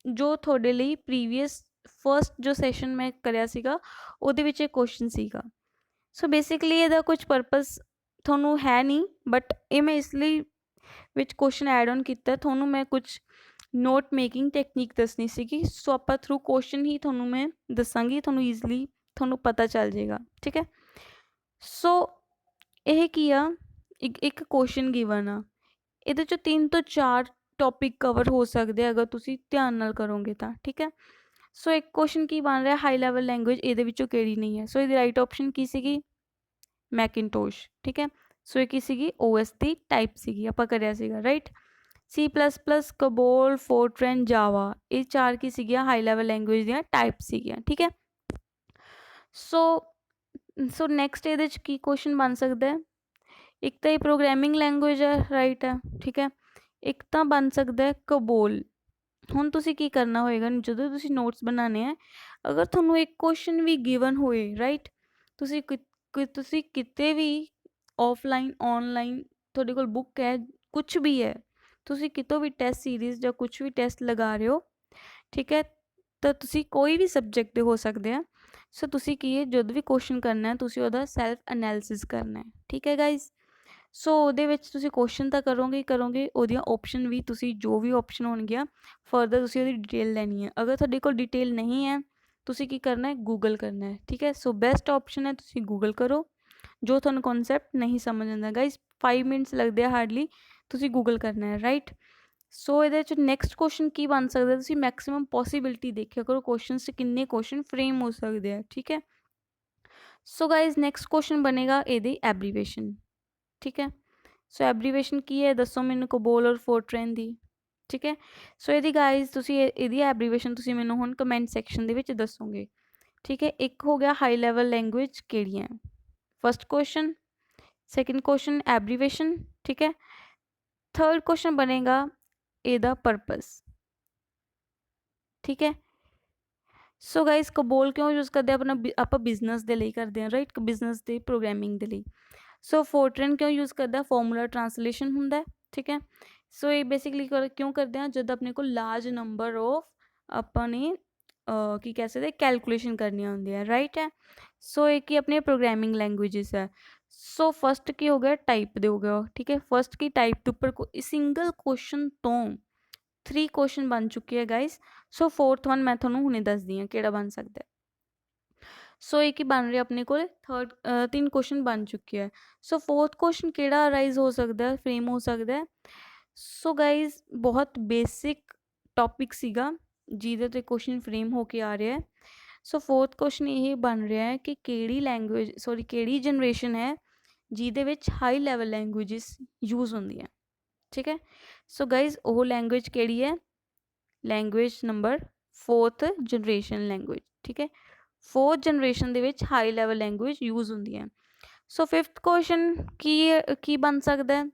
ਜੋ ਤੁਹਾਡੇ ਲਈ ਪ੍ਰੀਵੀਅਸ ਫਸਟ ਜੋ ਸੈਸ਼ਨ ਮੈਂ ਕਰਿਆ ਸੀਗਾ ਉਹਦੇ ਵਿੱਚ ਇਹ ਕੁਐਸਚਨ ਸੀਗਾ। ਸੋ ਬੇਸਿਕਲੀ ਇਹਦਾ ਕੁਝ ਪਰਪਸ ਤੁਹਾਨੂੰ ਹੈ ਨਹੀਂ, ਬਟ ਇਹ ਮੈਂ ਇਸ ਲਈ ਵਿੱਚ ਕੁਐਸਚਨ ਐਡ ਔਨ ਕੀਤਾ, ਤੁਹਾਨੂੰ ਮੈਂ ਕੁਝ ਨੋਟ ਮੇਕਿੰਗ ਟੈਕਨੀਕ ਦੱਸਣੀ ਸੀਗੀ। ਸੋ ਆਪਾਂ ਥਰੂ ਕੁਐਸਚਨ ਹੀ ਤੁਹਾਨੂੰ ਮੈਂ ਦੱਸਾਂਗੀ, ਤੁਹਾਨੂੰ ਈਜ਼ਲੀ ਤੁਹਾਨੂੰ ਪਤਾ ਚੱਲ ਜਾਏਗਾ, ਠੀਕ ਹੈ। ਸੋ ਇਹ ਕੀ ਆ? ਇੱਕ ਕੁਐਸਚਨ ਗਿਵਨ ਆ, ਇਹਦੇ 'ਚੋਂ 3 ਤੋਂ 4 ਟੌਪਿਕ ਕਵਰ ਹੋ ਸਕਦੇ ਆ ਅਗਰ ਤੁਸੀਂ ਧਿਆਨ ਨਾਲ ਕਰੋਗੇ ਤਾਂ, ਠੀਕ ਹੈ। ਸੋ ਇੱਕ ਕੁਐਸਚਨ ਕੀ ਬਣ ਰਿਹਾ? ਹਾਈ ਲੈਵਲ ਲੈਂਗੁਏਜ ਇਹਦੇ ਵਿੱਚੋਂ ਕਿਹੜੀ ਨਹੀਂ ਹੈ? ਸੋ ਇਹਦੀ ਰਾਈਟ ਆਪਸ਼ਨ ਕੀ ਸੀਗੀ? ਮੈਕਿਨਟੋਸ਼, ਠੀਕ ਹੈ। ਸੋ ਇਹ ਕੀ ਸੀਗੀ? OS ਦੀ ਟਾਈਪ ਸੀਗੀ, ਆਪਾਂ ਕਰਿਆ ਸੀਗਾ, ਰਾਈਟ। C++, ਕਬੋਲ, ਫੋਰਟਰਨ, ਜਾਵਾ, ਇਹ 4 ਕੀ ਸੀਗੀਆਂ? ਹਾਈ ਲੈਵਲ ਲੈਂਗੁਏਜ ਦੀਆਂ ਟਾਈਪ ਸੀਗੀਆਂ, ਠੀਕ ਹੈ। ਸੋ ਨੈਕਸਟ ਇਹਦੇ 'ਚ ਕੀ ਕੁਐਸਚਨ ਬਣ ਸਕਦਾ ਹੈ? ਇੱਕ ਤਾਂ ਇਹ ਪ੍ਰੋਗਰਾਮਿੰਗ ਲੈਂਗੁਏਜ ਹੈ, ਰਾਈਟ ਹੈ, ਠੀਕ ਹੈ। ਇੱਕ ਤਾਂ ਬਣ ਸਕਦਾ ਹੈ ਕਬੋਲ। ਹੁਣ ਤੁਸੀਂ ਕੀ ਕਰਨਾ ਹੋਏਗਾ ਜਦੋਂ ਤੁਸੀਂ ਨੋਟਸ ਬਣਾਉਣੇ ਆ, ਅਗਰ ਤੁਹਾਨੂੰ ਇੱਕ ਕੁਐਸਚਨ ਵੀ ਗਿਵਨ ਹੋਏ, ਰਾਈਟ, ਤੁਸੀਂ ਕਿਤੇ ਵੀ ਆਫਲਾਈਨ ਔਨਲਾਈਨ ਤੁਹਾਡੇ ਕੋਲ ਬੁੱਕ ਹੈ, ਕੁਛ ਵੀ ਹੈ, ਤੁਸੀਂ ਕਿਤੋਂ ਵੀ ਟੈਸਟ ਸੀਰੀਜ਼ ਜਾਂ ਕੁਛ ਵੀ ਟੈਸਟ ਲਗਾ ਰਹੇ ਹੋ, ਠੀਕ ਹੈ, ਤਾਂ ਤੁਸੀਂ ਕੋਈ ਵੀ ਸਬਜੈਕਟ ਦੇ ਹੋ ਸਕਦੇ ਆ। ਸੋ ਤੁਸੀਂ ਕੀ ਹੈ, ਜਦੋਂ ਵੀ ਕੁਐਸਚਨ ਕਰਨਾ ਹੈ ਤੁਸੀਂ ਉਹਦਾ ਸੈਲਫ ਐਨਾਲਿਸਿਸ ਕਰਨਾ ਹੈ, ਠੀਕ ਹੈ ਗਾਈਜ਼। ਸੋ ਉਹਦੇ ਵਿੱਚ ਤੁਸੀਂ ਕੁਐਸਚਨ ਤਾਂ ਕਰੋਗੇ ਹੀ ਕਰੋਗੇ, ਉਹਦੀਆਂ ਆਪਸ਼ਨ ਵੀ ਤੁਸੀਂ ਜੋ ਵੀ ਆਪਸ਼ਨ ਹੋਣਗੀਆਂ ਫਰਦਰ ਤੁਸੀਂ ਉਹਦੀ ਡਿਟੇਲ ਲੈਣੀ ਹੈ। ਅਗਰ ਤੁਹਾਡੇ ਕੋਲ ਡਿਟੇਲ ਨਹੀਂ ਹੈ ਤੁਸੀਂ ਕੀ ਕਰਨਾ ਹੈ? ਗੂਗਲ ਕਰਨਾ ਹੈ, ਠੀਕ ਹੈ। ਸੋ ਬੈਸਟ ਆਪਸ਼ਨ ਹੈ ਤੁਸੀਂ ਗੂਗਲ ਕਰੋ ਜੋ ਤੁਹਾਨੂੰ ਕਨਸੈਪਟ ਨਹੀਂ ਸਮਝ ਆਉਂਦਾ। ਗਾਈਜ਼ 5 ਮਿੰਟਸ ਲੱਗਦੇ ਆ ਹਾਰਡਲੀ, ਤੁਸੀਂ ਗੂਗਲ ਕਰਨਾ ਹੈ, ਰਾਈਟ। ਸੋ ਇਹਦੇ 'ਚ ਨੈਕਸਟ ਕੁਐਸਚਨ ਕੀ ਬਣ ਸਕਦਾ? ਤੁਸੀਂ ਮੈਕਸਿਮਮ ਪੋਸੀਬਿਲਿਟੀ ਦੇਖਿਆ ਕਰੋ ਕੁਐਸਚਨ 'ਚ ਕਿੰਨੇ ਕੁਐਸਚਨ ਫਰੇਮ ਹੋ ਸਕਦੇ ਆ, ਠੀਕ ਹੈ। ਸੋ ਗਾਈਜ਼ ਨੈਕਸਟ ਕੁਐਸਚਨ ਬਣੇਗਾ ਇਹਦੀ ਐਬਰੀਵੇਸ਼ਨ, ਠੀਕ ਹੈ। ਸੋ ਐਬਰੀਵੇਸ਼ਨ ਕੀ ਹੈ ਦੱਸੋ ਮੈਨੂੰ ਕਬੋਲ ਔਰ ਫੋਰਟਰਨ ਦੀ, ਠੀਕ ਹੈ। ਸੋ ਇਹਦੀ ਗਾਈਜ਼ ਤੁਸੀਂ ਇਹਦੀ ਐਬਰੀਵੇਸ਼ਨ ਤੁਸੀਂ ਮੈਨੂੰ ਹੁਣ ਕਮੈਂਟ ਸੈਕਸ਼ਨ ਦੇ ਵਿੱਚ ਦੱਸੋਗੇ, ਠੀਕ ਹੈ। ਇੱਕ ਹੋ ਗਿਆ ਹਾਈ ਲੈਵਲ ਲੈਂਗੁਏਜ ਕਿਹੜੀਆਂ, ਫਸਟ ਕੁਐਸਚਨ। ਸੈਕਿੰਡ ਕੁਐਸਚਨ ਐਬਰੀਵੇਸ਼ਨ, ਠੀਕ ਹੈ। ਥਰਡ ਕੁਐਸਚਨ ਬਣੇਗਾ ਇਹਦਾ ਪਰਪਸ, ਠੀਕ ਹੈ। ਸੋ ਗਾਈਜ਼ ਕਬੋਲ ਕਿਉਂ ਯੂਜ਼ ਕਰਦੇ ਆ? ਆਪਾਂ ਬਿਜ਼ਨਸ ਦੇ ਲਈ ਕਰਦੇ ਹਾਂ, ਰਾਈਟ, ਬਿਜ਼ਨਸ ਦੇ ਪ੍ਰੋਗਰਾਮਿੰਗ ਦੇ ਲਈ। ਸੋ ਫੋਰਟਰਨ ਕਿਉਂ ਯੂਜ਼ ਕਰਦਾ? ਫਾਰਮੂਲਾ ਟਰਾਂਸਲੇਸ਼ਨ ਹੁੰਦਾ, ਠੀਕ ਹੈ। ਸੋ ਇਹ ਬੇਸਿਕਲੀ ਕਿਉਂ ਕਰਦੇ ਹਾਂ? ਜਦੋਂ ਆਪਣੇ ਕੋਲ ਲਾਰਜ ਨੰਬਰ ਆਫ ਆਪਾਂ ਨੇ ਕੀ ਕਹਿ ਸਕਦੇ ਕੈਲਕੂਲੇਸ਼ਨ ਕਰਨੀਆਂ ਹੁੰਦੀਆਂ, ਰਾਈਟ ਹੈ। ਸੋ ਇਹ ਕੀ ਆਪਣੇ ਪ੍ਰੋਗਰਾਮਿੰਗ ਲੈਂਗੁਏਜਿਸ ਹੈ। ਸੋ ਫਸਟ ਕੀ ਹੋ ਗਿਆ? ਟਾਈਪ ਦੇ ਹੋ ਗਿਆ, ਠੀਕ ਹੈ। ਫਸਟ ਕੀ ਟਾਈਪ ਦੇ ਉੱਪਰ ਸਿੰਗਲ ਕੁਐਸਚਨ ਤੋਂ 3 ਕੁਐਸਚਨ ਬਣ ਚੁੱਕੇ ਹੈ ਗਾਈਜ਼। ਸੋ ਫੋਰਥ ਵਨ ਮੈਂ ਤੁਹਾਨੂੰ ਹੁਣੇ ਦੱਸਦੀ ਹਾਂ ਕਿਹੜਾ ਬਣ ਸਕਦਾ। ਸੋ ਇਹ ਕੀ ਬਣ ਰਿਹਾ ਆਪਣੇ ਕੋਲ? 3 ਕੁਐਸਚਨ ਬਣ ਚੁੱਕੇ ਹੈ। ਸੋ ਫੋਰਥ ਕੁਐਸਚਨ ਕਿਹੜਾ ਅਰਾਈਜ਼ ਹੋ ਸਕਦਾ, ਫਰੇਮ ਹੋ ਸਕਦਾ? ਸੋ ਗਾਈਜ਼ ਬਹੁਤ ਬੇਸਿਕ ਟੌਪਿਕ ਸੀਗਾ ਜਿਹਦੇ 'ਤੇ ਕੁਐਸਚਨ ਫਰੇਮ ਹੋ ਕੇ ਆ ਰਿਹਾ ਹੈ। ਸੋ ਫੋਰਥ ਕੁਐਸਚਨ ਇਹ ਬਣ ਰਿਹਾ ਹੈ ਕਿ ਕਿਹੜੀ ਜਨਰੇਸ਼ਨ ਹੈ ਜਿਹਦੇ ਵਿੱਚ ਹਾਈ ਲੈਵਲ ਲੈਂਗੁਏਜਿਸ ਯੂਜ਼ ਹੁੰਦੀਆਂ, ਠੀਕ ਹੈ। ਸੋ ਗਾਈਜ਼ ਉਹ ਲੈਂਗੁਏਜ ਕਿਹੜੀ ਹੈ? Language number 4th generation language, ਠੀਕ ਹੈ। 4th ਜਨਰੇਸ਼ਨ ਦੇ ਵਿੱਚ ਹਾਈ ਲੈਵਲ ਲੈਂਗੁਏਜ ਯੂਜ਼ ਹੁੰਦੀ ਹੈ। ਸੋ ਫਿਫਥ ਕੁਐਸਚਨ ਕੀ ਬਣ ਸਕਦਾ?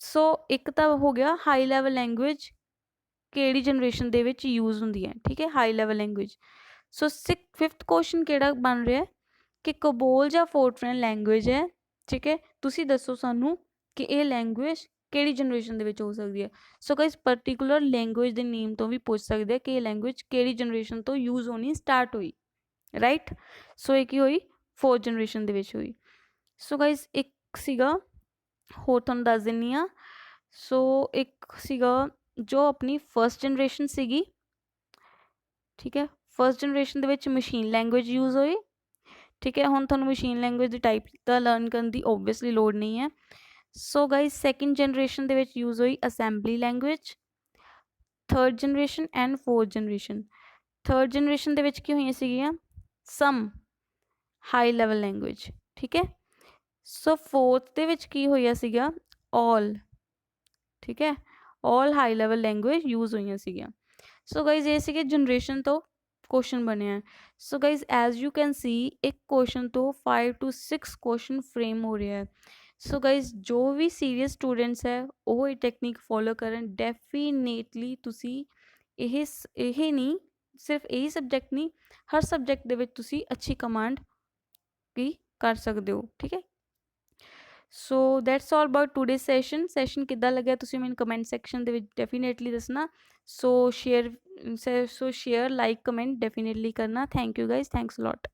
ਸੋ ਇੱਕ ਤਾਂ ਹੋ ਗਿਆ ਹਾਈ ਲੈਵਲ ਲੈਂਗੁਏਜ ਕਿਹੜੀ ਜਨਰੇਸ਼ਨ ਦੇ ਵਿੱਚ ਯੂਜ਼ ਹੁੰਦੀ ਹੈ, ਠੀਕ ਹੈ, ਹਾਈ ਲੈਵਲ ਲੈਂਗੁਏਜ। ਸੋ ਫਿਫਥ ਕੁਐਸਚਨ ਕਿਹੜਾ ਬਣ ਰਿਹਾ ਕਿ ਕਬੋਲ ਜਾਂ ਫੋਰਟਰਨ ਲੈਂਗੁਏਜ ਹੈ, ਠੀਕ ਹੈ। ਤੁਸੀਂ ਦੱਸੋ ਸਾਨੂੰ ਕਿ ਇਹ ਲੈਂਗੁਏਜ ਕਿਹੜੀ ਜਨਰੇਸ਼ਨ ਦੇ ਵਿੱਚ ਹੋ ਸਕਦੀ ਹੈ। ਸੋ ਗਾਇਸ ਪਰਟੀਕੂਲਰ ਲੈਂਗੁਏਜ ਦੇ ਨੇਮ ਤੋਂ ਵੀ ਪੁੱਛ ਸਕਦੇ ਆ ਕਿ ਇਹ ਲੈਂਗੁਏਜ ਕਿਹੜੀ ਜਨਰੇਸ਼ਨ ਤੋਂ ਯੂਜ਼ ਹੋਣੀ ਸਟਾਰਟ ਹੋਈ, ਰਾਈਟ। ਸੋ ਇਹ ਕੀ ਹੋਈ, 4th ਜਨਰੇਸ਼ਨ ਦੇ ਵਿੱਚ ਹੋਈ। ਸੋ ਗਾਇਸ ਇੱਕ ਸੀਗਾ ਹੋਰ ਤੁਹਾਨੂੰ ਦੱਸ ਦਿੰਦੀ ਹਾਂ। ਸੋ ਇੱਕ ਸੀਗਾ ਜੋ ਆਪਣੀ ਫਸਟ ਜਨਰੇਸ਼ਨ ਸੀਗੀ, ਠੀਕ ਹੈ। ਫਸਟ ਜਨਰੇਸ਼ਨ ਦੇ ਵਿੱਚ ਮਸ਼ੀਨ ਲੈਂਗੁਏਜ ਯੂਜ਼ ਹੋਈ, ਠੀਕ ਹੈ। ਹੁਣ ਤੁਹਾਨੂੰ ਮਸ਼ੀਨ ਲੈਂਗੁਏਜ ਦੀ ਟਾਈਪ ਦਾ ਲਰਨ ਕਰਨ ਦੀ ਓਬਵੀਅਸਲੀ ਲੋੜ ਨਹੀਂ ਹੈ। ਸੋ ਗਾਇਸ ਸੈਕਿੰਡ ਜਨਰੇਸ਼ਨ ਦੇ ਵਿੱਚ ਯੂਜ਼ ਹੋਈ assembly language, third generation and 4th generation. Third generation ਦੇ ਵਿੱਚ ਕੀ ਹੋਈਆਂ ਸੀਗੀਆਂ, ਸਮ ਹਾਈ ਲੈਵਲ ਲੈਂਗੁਏਜ, ਠੀਕ ਹੈ। ਸੋ 4th ਦੇ ਵਿੱਚ ਕੀ ਹੋਇਆ ਸੀਗਾ, ਆਲ, ਠੀਕ ਹੈ, ਆਲ ਹਾਈ ਲੈਵਲ ਲੈਂਗੁਏਜ ਯੂਜ਼ ਹੋਈਆਂ ਸੀਗੀਆਂ। ਸੋ ਗਾਇਜ਼ ਇਹ ਸੀਗੇ ਜਨਰੇਸ਼ਨ ਤੋਂ ਕੁਐਸਚਨ ਬਣਿਆ। So guys as you can see ਇੱਕ ਕੁਐਸਚਨ ਤੋਂ 5 to 6 ਕੁਐਸਚਨ ਫਰੇਮ ਹੋ ਰਿਹਾ ਹੈ। ਸੋ ਗਾਇਜ਼ ਜੋ ਵੀ ਸੀਰੀਅਸ ਸਟੂਡੈਂਟਸ ਹੈ ਉਹ ਇਹ ਟੈਕਨੀਕ ਫੋਲੋ ਕਰਨ, ਡੈਫੀਨੇਟਲੀ ਤੁਸੀਂ ਇਹ ਨਹੀਂ ਸਿਰਫ ਇਹੀ ਸਬਜੈਕਟ ਨਹੀਂ, ਹਰ ਸਬਜੈਕਟ ਦੇ ਵਿੱਚ ਤੁਸੀਂ ਅੱਛੀ ਕਮਾਂਡ ਵੀ ਕਰ ਸਕਦੇ ਹੋ, ਠੀਕ ਹੈ। So that's all about today session ਕਿੱਦਾਂ ਲੱਗਿਆ ਤੁਸੀਂ ਮੈਨੂੰ ਕਮੈਂਟ ਸੈਕਸ਼ਨ ਦੇ ਵਿੱਚ ਡੈਫੀਨੇਟਲੀ ਦੱਸਣਾ। So share like comment definitely ਕਰਨਾ। Thank you guys, thanks a lot.